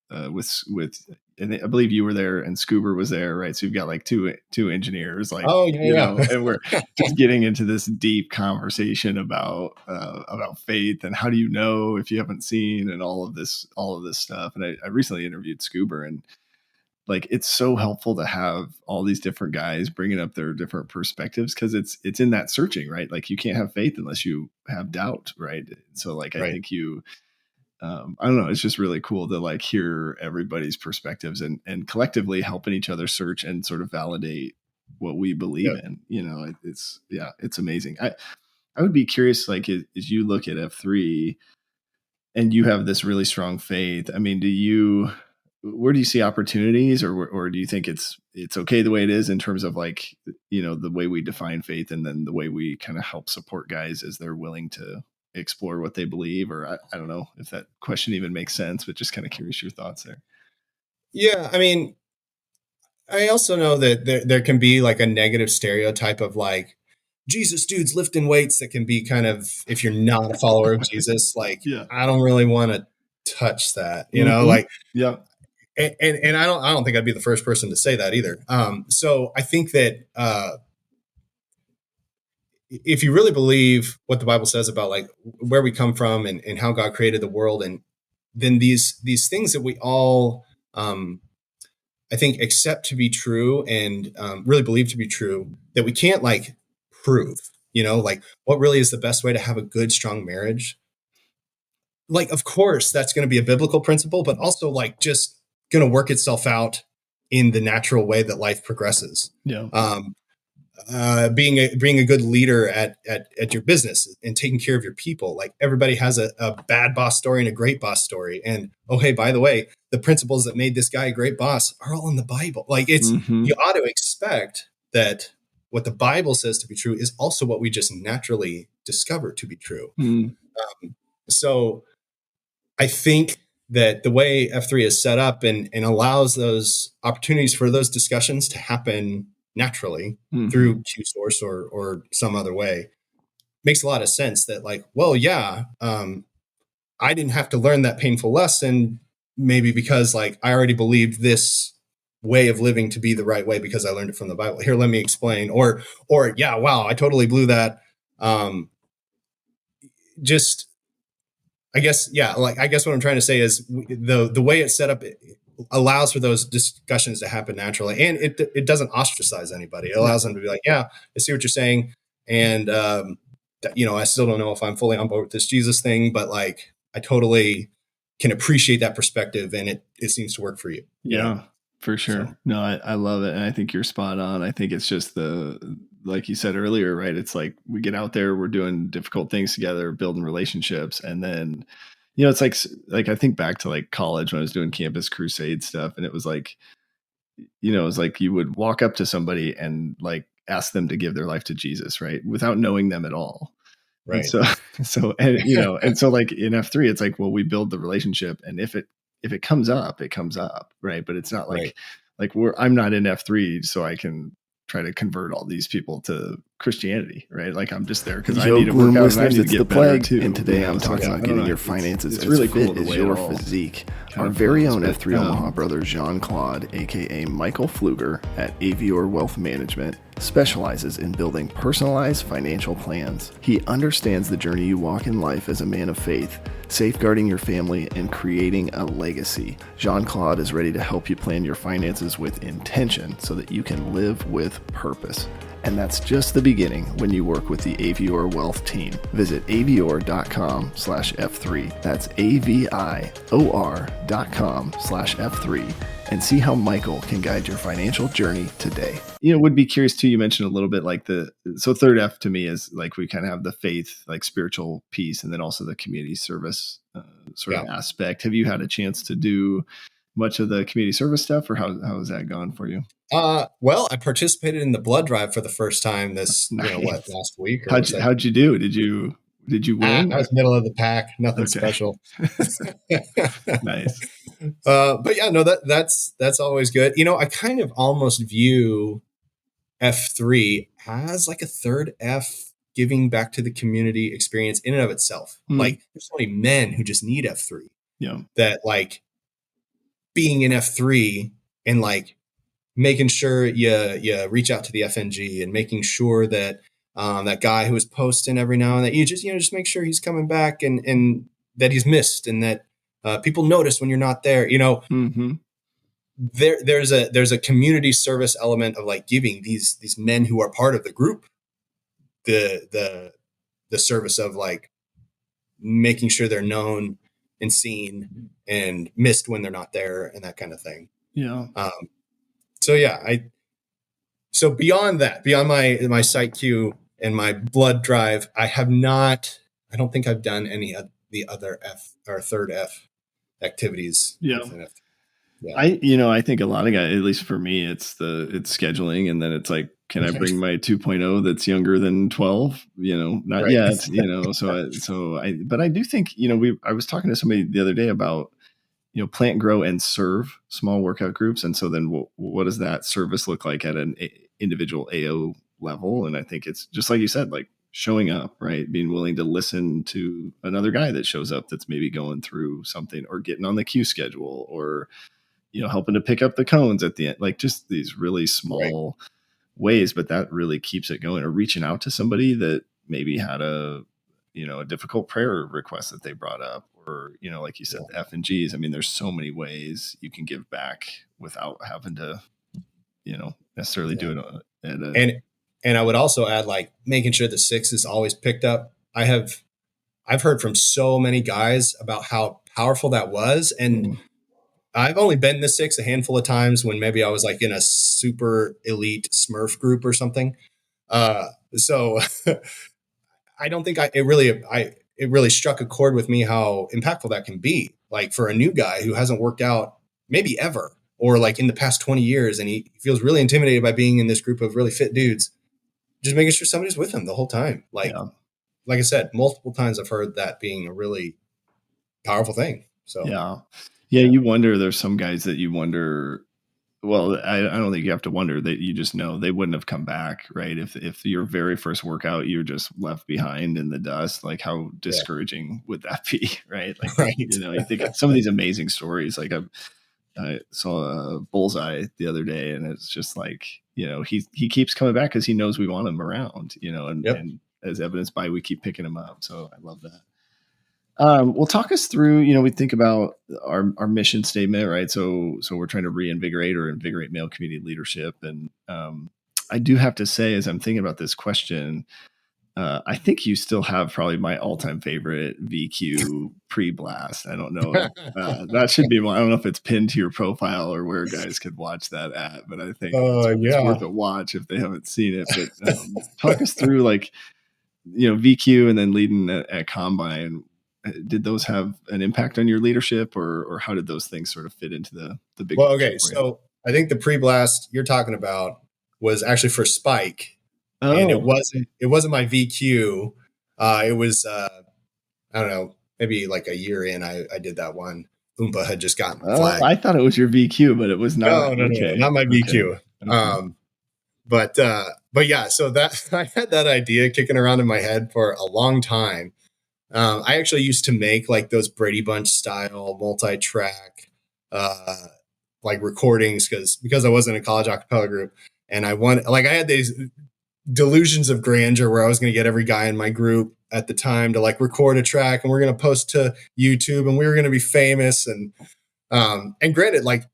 and I believe you were there and Scuba was there, right? So you've got like two engineers, like, Oh yeah. and we're just getting into this deep conversation about faith and how do you know if you haven't seen and all of this stuff. And I recently interviewed Scuba, and like it's so helpful to have all these different guys bringing up their different perspectives, because it's in that searching, right? Like you can't have faith unless you have doubt, right? So like I think you I don't know, it's just really cool to like hear everybody's perspectives and collectively helping each other search and sort of validate what we believe in. It's amazing. I would be curious, like as you look at F3 and you have this really strong faith, I mean, where do you see opportunities, or do you think it's okay the way it is in terms of like, the way we define faith and then the way we kind of help support guys as they're willing to explore what they believe? Or I don't know if that question even makes sense, but just kind of curious your thoughts there. Yeah. I mean, I also know that there can be like a negative stereotype of like Jesus dudes lifting weights that can be kind of, if you're not a follower of Jesus, like, I don't really want to touch that, like, yeah. And I don't think I'd be the first person to say that either. So I think that if you really believe what the Bible says about like where we come from and how God created the world, and then these things that we all, I think, accept to be true and really believe to be true, that we can't like prove, like what really is the best way to have a good, strong marriage. Like, of course, that's going to be a biblical principle, but also like just going to work itself out in the natural way that life progresses. Yeah. Being a good leader at your business and taking care of your people. Like everybody has a bad boss story and a great boss story. And, oh, hey, by the way, the principles that made this guy a great boss are all in the Bible. Like you ought to expect that what the Bible says to be true is also what we just naturally discover to be true. So I think that the way F3 is set up and allows those opportunities for those discussions to happen naturally through QSource or some other way makes a lot of sense. That like, well, yeah, I didn't have to learn that painful lesson, maybe because like I already believed this way of living to be the right way because I learned it from the Bible. Here, let me explain. Or yeah, wow, I totally blew that. Just, I guess, yeah, like I guess what I'm trying to say is the way it's set up, it allows for those discussions to happen naturally, and it doesn't ostracize anybody. It allows them to be like, yeah, I see what you're saying, and I still don't know if I'm fully on board with this Jesus thing, but like I totally can appreciate that perspective, and it seems to work for you. Yeah, for sure. So. No, I love it, and I think you're spot on. I think it's just like you said earlier, right? It's like we get out there, we're doing difficult things together, building relationships, and then, it's like I think back to like college when I was doing campus crusade stuff, and it was like, it was like you would walk up to somebody and like ask them to give their life to Jesus, right, without knowing them at all. Right. And and so like in F3, it's like, well, we build the relationship, and if it comes up, it comes up, right? But it's not like I'm not in F3, so I can try to convert all these people to Christianity, right? Like I'm just there because I Yo, need to Gloom work out and I listeners, need to it's get the better plague, too. and today I'm So talking I about don't getting know, your finances it's as really fit cool the as way your it all physique. kind Our of very flows, own but, F3 Omaha brother Jean-Claude, aka Michael Pfluger at Avior Wealth Management, specializes in building personalized financial plans. He understands the journey you walk in life as a man of faith, safeguarding your family and creating a legacy. Jean-Claude is ready to help you plan your finances with intention so that you can live with purpose. And that's just the beginning when you work with the Avior Wealth team. Visit avior.com/F3. That's AVIOR.com/F3 and see how Michael can guide your financial journey today. Would be curious too. You mentioned a little bit like so third F to me is like we kind of have the faith, like spiritual piece, and then also the community service sort of aspect. Have you had a chance to do much of the community service stuff, or how has that gone for you? Well, I participated in the blood drive for the first time this, Nice. last week. Or how'd you do? Did you win? I was middle of the pack, nothing Okay. special. Nice. But yeah, no, that's always good. I kind of almost view F3 as like a third F, giving back to the community experience in and of itself. Like there's so many men who just need F3. Yeah. That like being in F3 and like making sure you reach out to the FNG and making sure that that guy who is posting every now and then, you just make sure he's coming back and that he's missed and that people notice when you're not there. There's a community service element of like giving these men who are part of the group the service of like making sure they're known and seen and missed when they're not there and that kind of thing. Yeah. So beyond my site queue and my blood drive, I don't think I've done any of the other F or third F activities. Yeah. Yeah. I think a lot of guys, at least for me, it's scheduling, and then it's like, can I bring my 2.0 that's younger than 12? Not right. yet, but I do think, I was talking to somebody the other day about, plant, grow, and serve small workout groups. And so then what does that service look like at an individual AO level? And I think it's just like you said, like showing up, right? Being willing to listen to another guy that shows up that's maybe going through something, or getting on the queue schedule, or, helping to pick up the cones at the end, like just these really small ways, but that really keeps it going. Or reaching out to somebody that maybe had a difficult prayer request that they brought up, or, like you said, the F and G's. I mean, there's so many ways you can give back without having to, necessarily do it. And I would also add, like, making sure the 6 is always picked up. I've heard from so many guys about how powerful that was. And I've only been the 6 a handful of times when maybe I was like in a super elite Smurf group or something. So I don't think it really struck a chord with me how impactful that can be. Like for a new guy who hasn't worked out maybe ever, or like in the past 20 years, and he feels really intimidated by being in this group of really fit dudes, just making sure somebody's with him the whole time. Like I said, multiple times I've heard that being a really powerful thing. So you wonder, there's some guys that you wonder, well, I don't think you have to wonder, that you just know they wouldn't have come back, right? If your very first workout, you're just left behind in the dust, like how discouraging would that be, right? Like, you think of some of these amazing stories. Like I saw a Bullseye the other day, and it's just like, he keeps coming back because he knows we want him around, and as evidenced by, we keep picking him up. So I love that. Well, talk us through, we think about our mission statement, right? So we're trying to invigorate male community leadership. And I do have to say, as I'm thinking about this question, I think you still have probably my all-time favorite VQ pre-blast. I don't know. That should be one. I don't know if it's pinned to your profile or where guys could watch that at, but I think it's worth a watch if they haven't seen it. But talk us through, like, VQ and then leading at Combine. Did those have an impact on your leadership, or how did those things sort of fit into the big? Well, okay. So I think the pre-blast you're talking about was actually for Spike. And it wasn't my VQ. It was, I don't know, maybe like a year in, I did that one. Oompa had just gotten flagged. I thought it was your VQ, but it was not. No, not my VQ. Okay. but yeah, so that I had that idea kicking around in my head for a long time. I actually used to make like those Brady Bunch style multi-track, like recordings because I was in a college acapella group, and I had these delusions of grandeur where I was going to get every guy in my group at the time to like record a track, and we're going to post to YouTube, and we were going to be famous. And granted, like,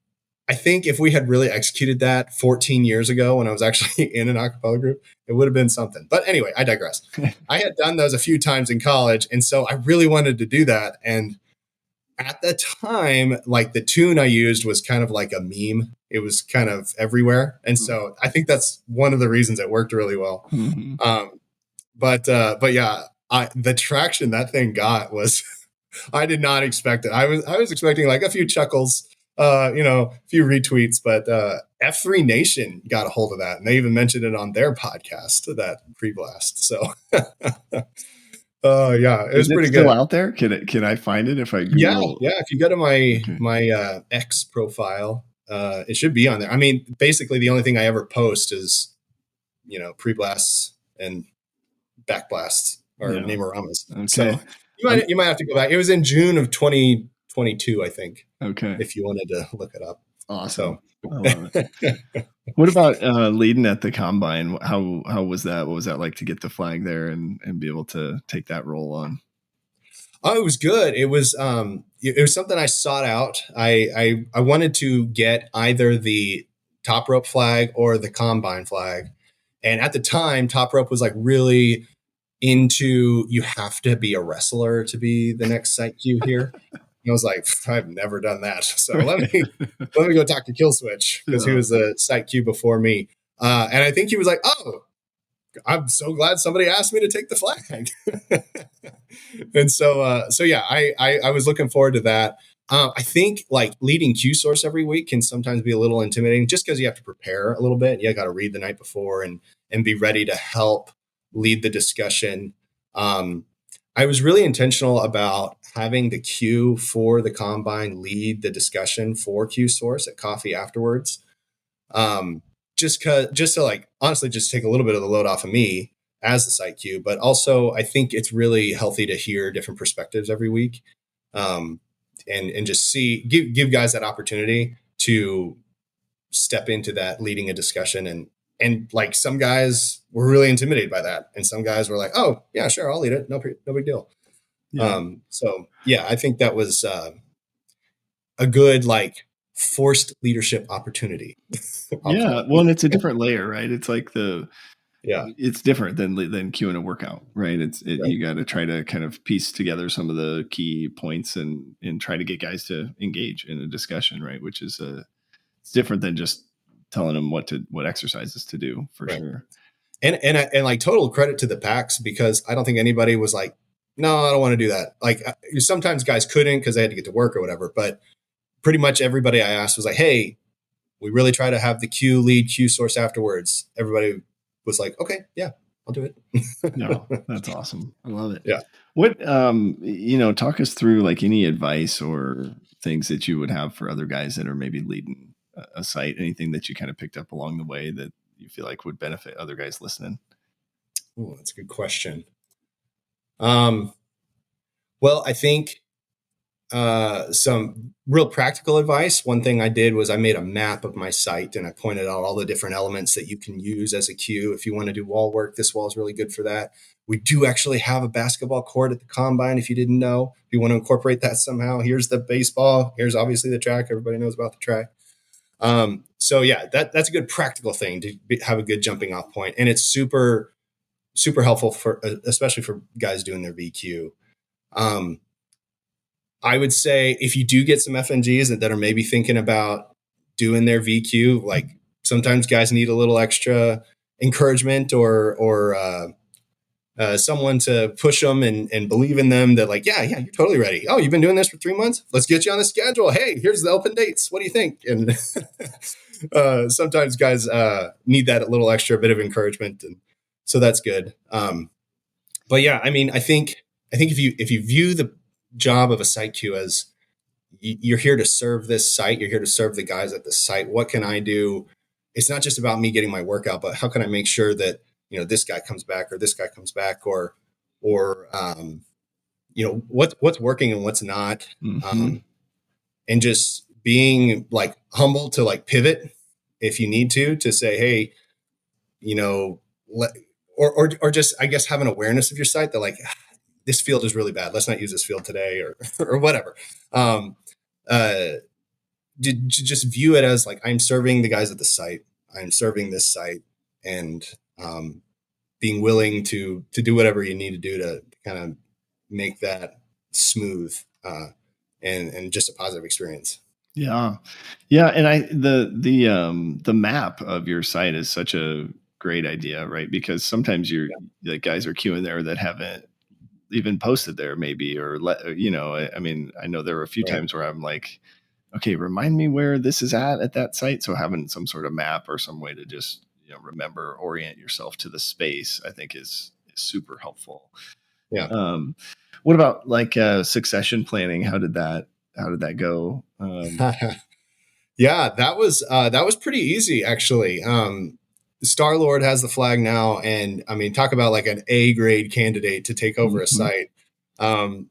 I think if we had really executed that 14 years ago when I was actually in an acapella group, it would have been something. But anyway, I digress. I had done those a few times in college, and so I really wanted to do that. And at the time, like, the tune I used was kind of like a meme. It was kind of everywhere. And so I think that's one of the reasons it worked really well. Mhm. But yeah, the traction that thing got was, I did not expect it. I was expecting like a few chuckles, a few retweets, but F3 Nation got a hold of that, and they even mentioned it on their podcast, that pre-blast. So, yeah, it was Is it pretty still good. out there? Can I find it if I Yeah, Google? yeah. If you go to my Okay. my X profile, it should be on there. I mean, basically, the only thing I ever post is, pre-blasts and backblasts or Yeah. Name-a-ramas. Okay. So you might have to go back. It was in June of 2022, I think, Okay. if you wanted to look it up. Awesome. So, I love it. What about leading at the combine? How was that? What was that like to get the flag there and be able to take that role on? oh, it was good. It was something I sought out. I wanted to get either the top rope flag or the combine flag. And at the time, top rope was like really into, you have to be a wrestler to be the next site Q here. And I was like, I've never done that. So let me go talk to Killswitch, because he was the site Q before me. And I think he was like, oh, I'm so glad somebody asked me to take the flag. And so yeah, I was looking forward to that. I think like leading QSource every week can sometimes be a little intimidating, just because you have to prepare a little bit. You got to read the night before and be ready to help lead the discussion. I was really intentional about having the Q for the combine lead the discussion for QSource at coffee afterwards. Just to like, honestly, just take a little bit of the load off of me as the site Q, but also I think it's really healthy to hear different perspectives every week. And just give guys that opportunity to step into that, leading a discussion. And like, some guys were really intimidated by that, and some guys were like, oh yeah, sure, I'll lead it. No big deal. Yeah. So yeah, I think that was a good, like, forced leadership opportunity. Yeah. Well, and it's a different layer, right? It's like Yeah. it's different than queuing a workout, right? Right. You got to try to kind of piece together some of the key points and try to get guys to engage in a discussion, right? Which is it's different than just telling them what exercises to do, for sure. And like, total credit to the PAX, because I don't think anybody was like, no, I don't want to do that. Like, sometimes guys couldn't because they had to get to work or whatever, but pretty much everybody I asked was like, hey, we really try to have the Q lead QSource afterwards. Everybody was like, okay, yeah, I'll do it. No, that's awesome. I love it. Yeah. What, talk us through like any advice or things that you would have for other guys that are maybe leading a site, anything that you kind of picked up along the way that you feel like would benefit other guys listening? Oh, that's a good question. Well, I think some real practical advice. One thing I did was I made a map of my site, and I pointed out all the different elements that you can use as a cue. If you want to do wall work, this wall is really good for that. We do actually have a basketball court at the combine, if you didn't know. If you want to incorporate that somehow, here's the baseball. Here's obviously the track. Everybody knows about the track. So yeah, that's a good practical thing to have a good jumping off point. And it's super, super helpful especially for guys doing their VQ. I would say if you do get some FNGs that are maybe thinking about doing their VQ, like, sometimes guys need a little extra encouragement or someone to push them and believe in them, that like, yeah, you're totally ready. Oh, you've been doing this for 3 months? Let's get you on the schedule. Hey, here's the open dates. What do you think? And sometimes guys need that little extra bit of encouragement. And so that's good. But yeah, I mean, I think if you view the job of a site Q as you're here to serve this site, you're here to serve the guys at the site. What can I do it's not just about me getting my workout, but how can I make sure that, this guy comes back or this guy comes back or, what's working and what's not. And just being like humble to like pivot if you need to say, hey, or just, I guess, have an awareness of your site that like, this field is really bad. Let's not use this field today or whatever. Just view it as like, I'm serving the guys at the site. I'm serving this site, and being willing to do whatever you need to do to kind of make that smooth and just a positive experience. Yeah. Yeah. And the map of your site is such a great idea, right? Because sometimes like guys are queuing there that haven't even posted there maybe, or I mean, I know there were a few times where I'm like, okay, remind me where this is at that site. So having some sort of map or some way to just, remember, orient yourself to the space, I think is super helpful. Yeah. What about like succession planning? How did that go? Yeah, that was pretty easy actually. Star-Lord has the flag now, and I mean, talk about like an A grade candidate to take over a site.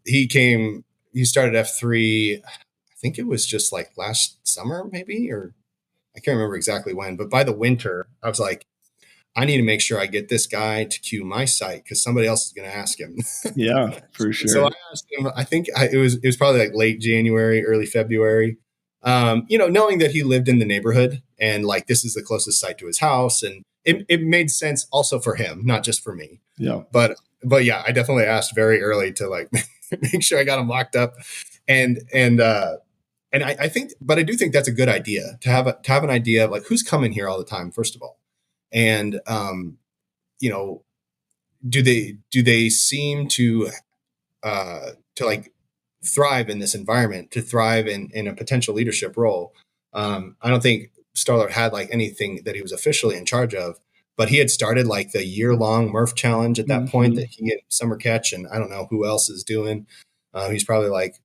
He started F3. I think it was just like last summer, maybe, or I can't remember exactly when, but by the winter, I was like, I need to make sure I get this guy to queue my site because somebody else is going to ask him. Yeah, for sure. So I asked him, I think it was probably like late January, early February, knowing that he lived in the neighborhood and like, this is the closest site to his house. And it made sense also for him, not just for me. Yeah. But yeah, I definitely asked very early to like make sure I got him locked up. And I think, but I do think that's a good idea to have an idea of like who's coming here all the time, first of all. And, do they seem to like thrive in this environment, to thrive in a potential leadership role? I don't think Star-Lord had like anything that he was officially in charge of, but he had started like the year-long Murph challenge at that point that he had Summer Catch, and I don't know who else is doing. He's probably like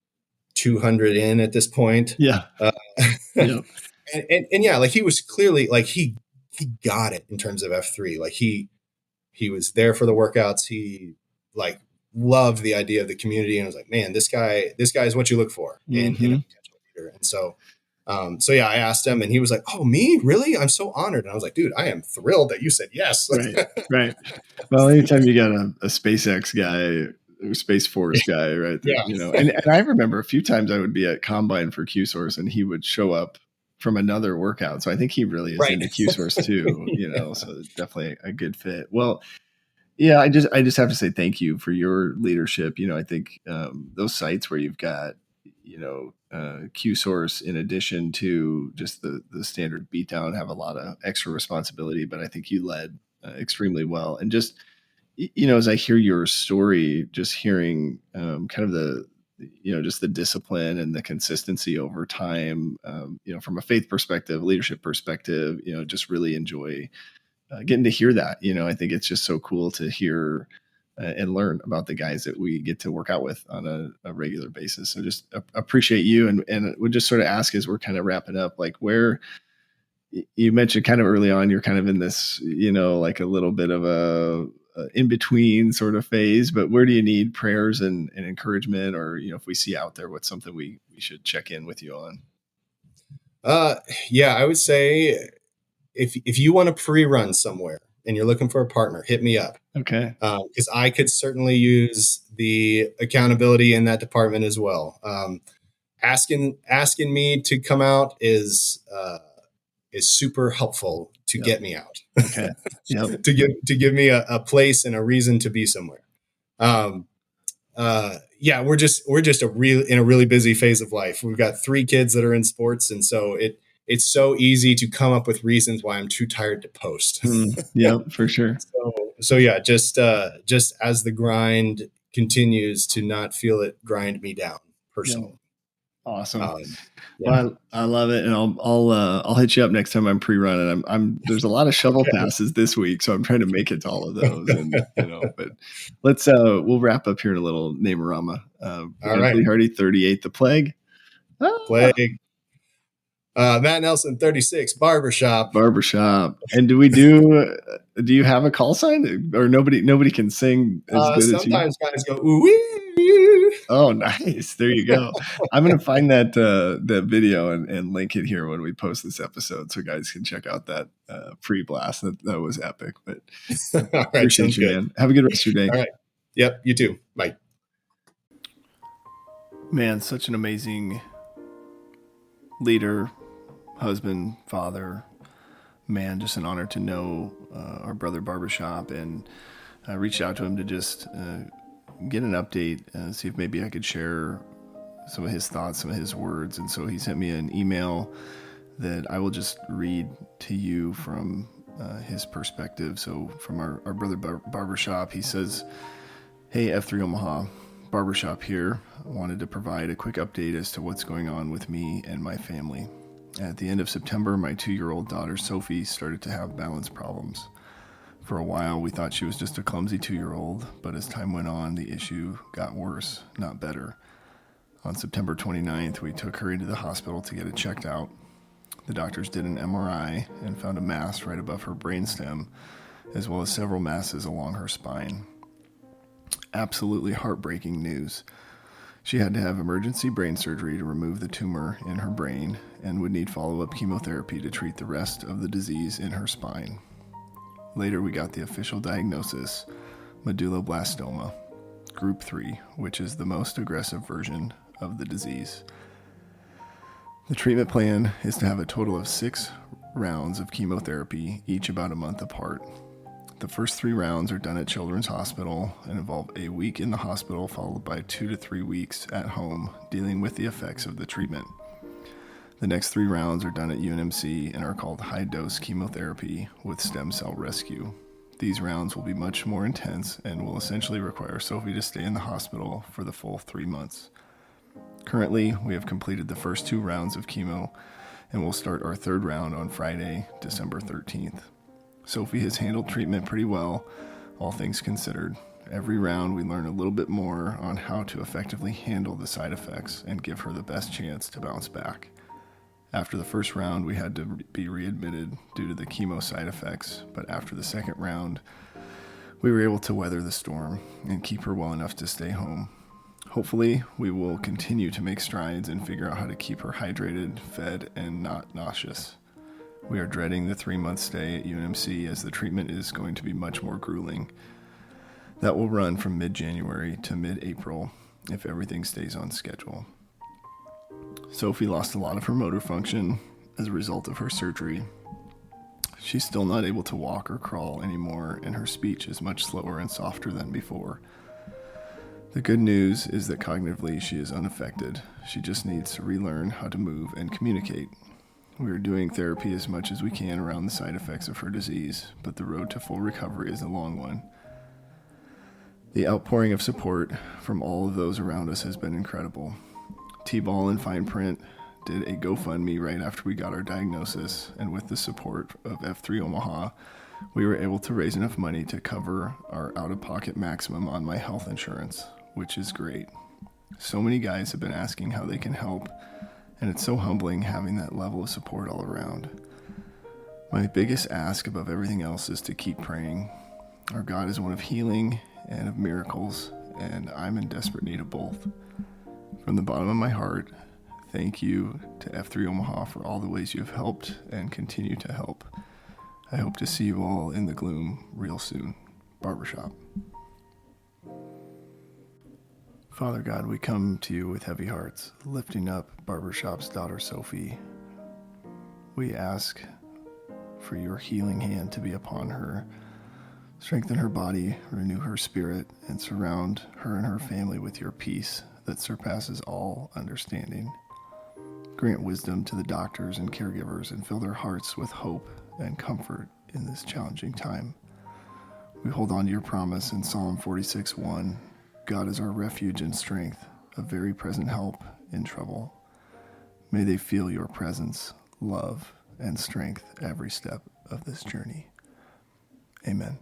200 in at this point. Yeah. Yeah. and yeah, like he was clearly like, he got it in terms of F3. Like he was there for the workouts. He like loved the idea of the community and was like, man, this guy is what you look for in a potential leader. And so yeah, I asked him and he was like, oh, me? Really? I'm so honored. And I was like, dude, I am thrilled that you said yes. Right. Well, anytime you got a SpaceX guy, or Space Force guy, right? Yeah. And I remember a few times I would be at Combine for QSource and he would show up from another workout. So I think he really is into QSource too, so definitely a good fit. Well, yeah, I just have to say thank you for your leadership. I think those sites where you've got, QSource in addition to just the standard beatdown have a lot of extra responsibility, but I think you led extremely well. And just, as I hear your story, just hearing kind of the, just the discipline and the consistency over time, from a faith perspective, leadership perspective, just really enjoy getting to hear that. I think it's just so cool to hear and learn about the guys that we get to work out with on a regular basis. So just appreciate you. And would just sort of ask as we're kind of wrapping up, like where you mentioned kind of early on, you're kind of in this, like a little bit of a in between sort of phase, but where do you need prayers and encouragement, or, if we see out there, what's something we should check in with you on? Yeah, I would say if you want to pre-run somewhere and you're looking for a partner, hit me up. Okay. Because I could certainly use the accountability in that department as well. Asking me to come out is super helpful to get me out. Okay. Yep. to give me a place and a reason to be somewhere. Yeah, we're just in a really busy phase of life. We've got 3 kids that are in sports, and so it's so easy to come up with reasons why I'm too tired to post. Yeah, for sure. So yeah, just as the grind continues, to not feel it grind me down personally. Yeah. Awesome. Yeah. Well, I love it, and I'll hit you up next time I'm pre-running. There's a lot of shovel passes this week, so I'm trying to make it to all of those. And but let's we'll wrap up here in a little Namerama. All right, Lee Hardy, 38, the plague. Plague. Matt Nelson, 36, Barbershop. And do you have a call sign, or nobody can sing as good as you? Sometimes guys go, ooh. Oh, nice. There you go. I'm going to find that video and link it here when we post this episode so guys can check out that pre-blast. That was epic. But All right, appreciate you, man. Have a good rest of your day. All right. Yep, you too. Bye. Man, such an amazing leader, husband, father, man. Just an honor to know our brother Barbershop, and I reached out to him to just get an update, see if maybe I could share some of his thoughts, some of his words. And so he sent me an email that I will just read to you from his perspective. So from our brother Barbershop, he says, "Hey, F3 Omaha, Barbershop here. I wanted to provide a quick update as to what's going on with me and my family. At the end of September, my 2-year-old daughter, Sophie, started to have balance problems. For a while, we thought she was just a clumsy 2-year-old, but as time went on, the issue got worse, not better. On September 29th, we took her into the hospital to get it checked out. The doctors did an MRI and found a mass right above her brainstem, as well as several masses along her spine. Absolutely heartbreaking news. She had to have emergency brain surgery to remove the tumor in her brain and would need follow-up chemotherapy to treat the rest of the disease in her spine. Later, we got the official diagnosis, medulloblastoma, group 3, which is the most aggressive version of the disease. The treatment plan is to have a total of 6 rounds of chemotherapy, each about a month apart. The first 3 rounds are done at Children's Hospital and involve a week in the hospital followed by 2 to 3 weeks at home dealing with the effects of the treatment. The next 3 rounds are done at UNMC and are called high-dose chemotherapy with stem cell rescue. These rounds will be much more intense and will essentially require Sophie to stay in the hospital for the full 3 months. Currently, we have completed the first 2 rounds of chemo and will start our 3rd round on Friday, December 13th. Sophie has handled treatment pretty well, all things considered. Every round we learn a little bit more on how to effectively handle the side effects and give her the best chance to bounce back. After the first round, we had to be readmitted due to the chemo side effects, but after the second round, we were able to weather the storm and keep her well enough to stay home. Hopefully, we will continue to make strides and figure out how to keep her hydrated, fed, and not nauseous. We are dreading the 3-month stay at UNMC as the treatment is going to be much more grueling. That will run from mid-January to mid-April if everything stays on schedule. Sophie lost a lot of her motor function as a result of her surgery. She's still not able to walk or crawl anymore, and her speech is much slower and softer than before. The good news is that cognitively she is unaffected. She just needs to relearn how to move and communicate. We are doing therapy as much as we can around the side effects of her disease, but the road to full recovery is a long one. The outpouring of support from all of those around us has been incredible. T-Ball and Fine Print did a GoFundMe right after we got our diagnosis, and with the support of F3 Omaha, we were able to raise enough money to cover our out-of-pocket maximum on my health insurance, which is great. So many guys have been asking how they can help, and it's so humbling having that level of support all around. My biggest ask above everything else is to keep praying. Our God is one of healing and of miracles, and I'm in desperate need of both. From the bottom of my heart, thank you to F3 Omaha for all the ways you have helped and continue to help. I hope to see you all in the gloom real soon. Barbershop. Father God, we come to you with heavy hearts, lifting up Barbershop's daughter Sophie. We ask for your healing hand to be upon her. Strengthen her body, renew her spirit, and surround her and her family with your peace that surpasses all understanding. Grant wisdom to the doctors and caregivers and fill their hearts with hope and comfort in this challenging time. We hold on to your promise in Psalm 46:1. God is our refuge and strength, a very present help in trouble. May they feel your presence, love, and strength every step of this journey. Amen.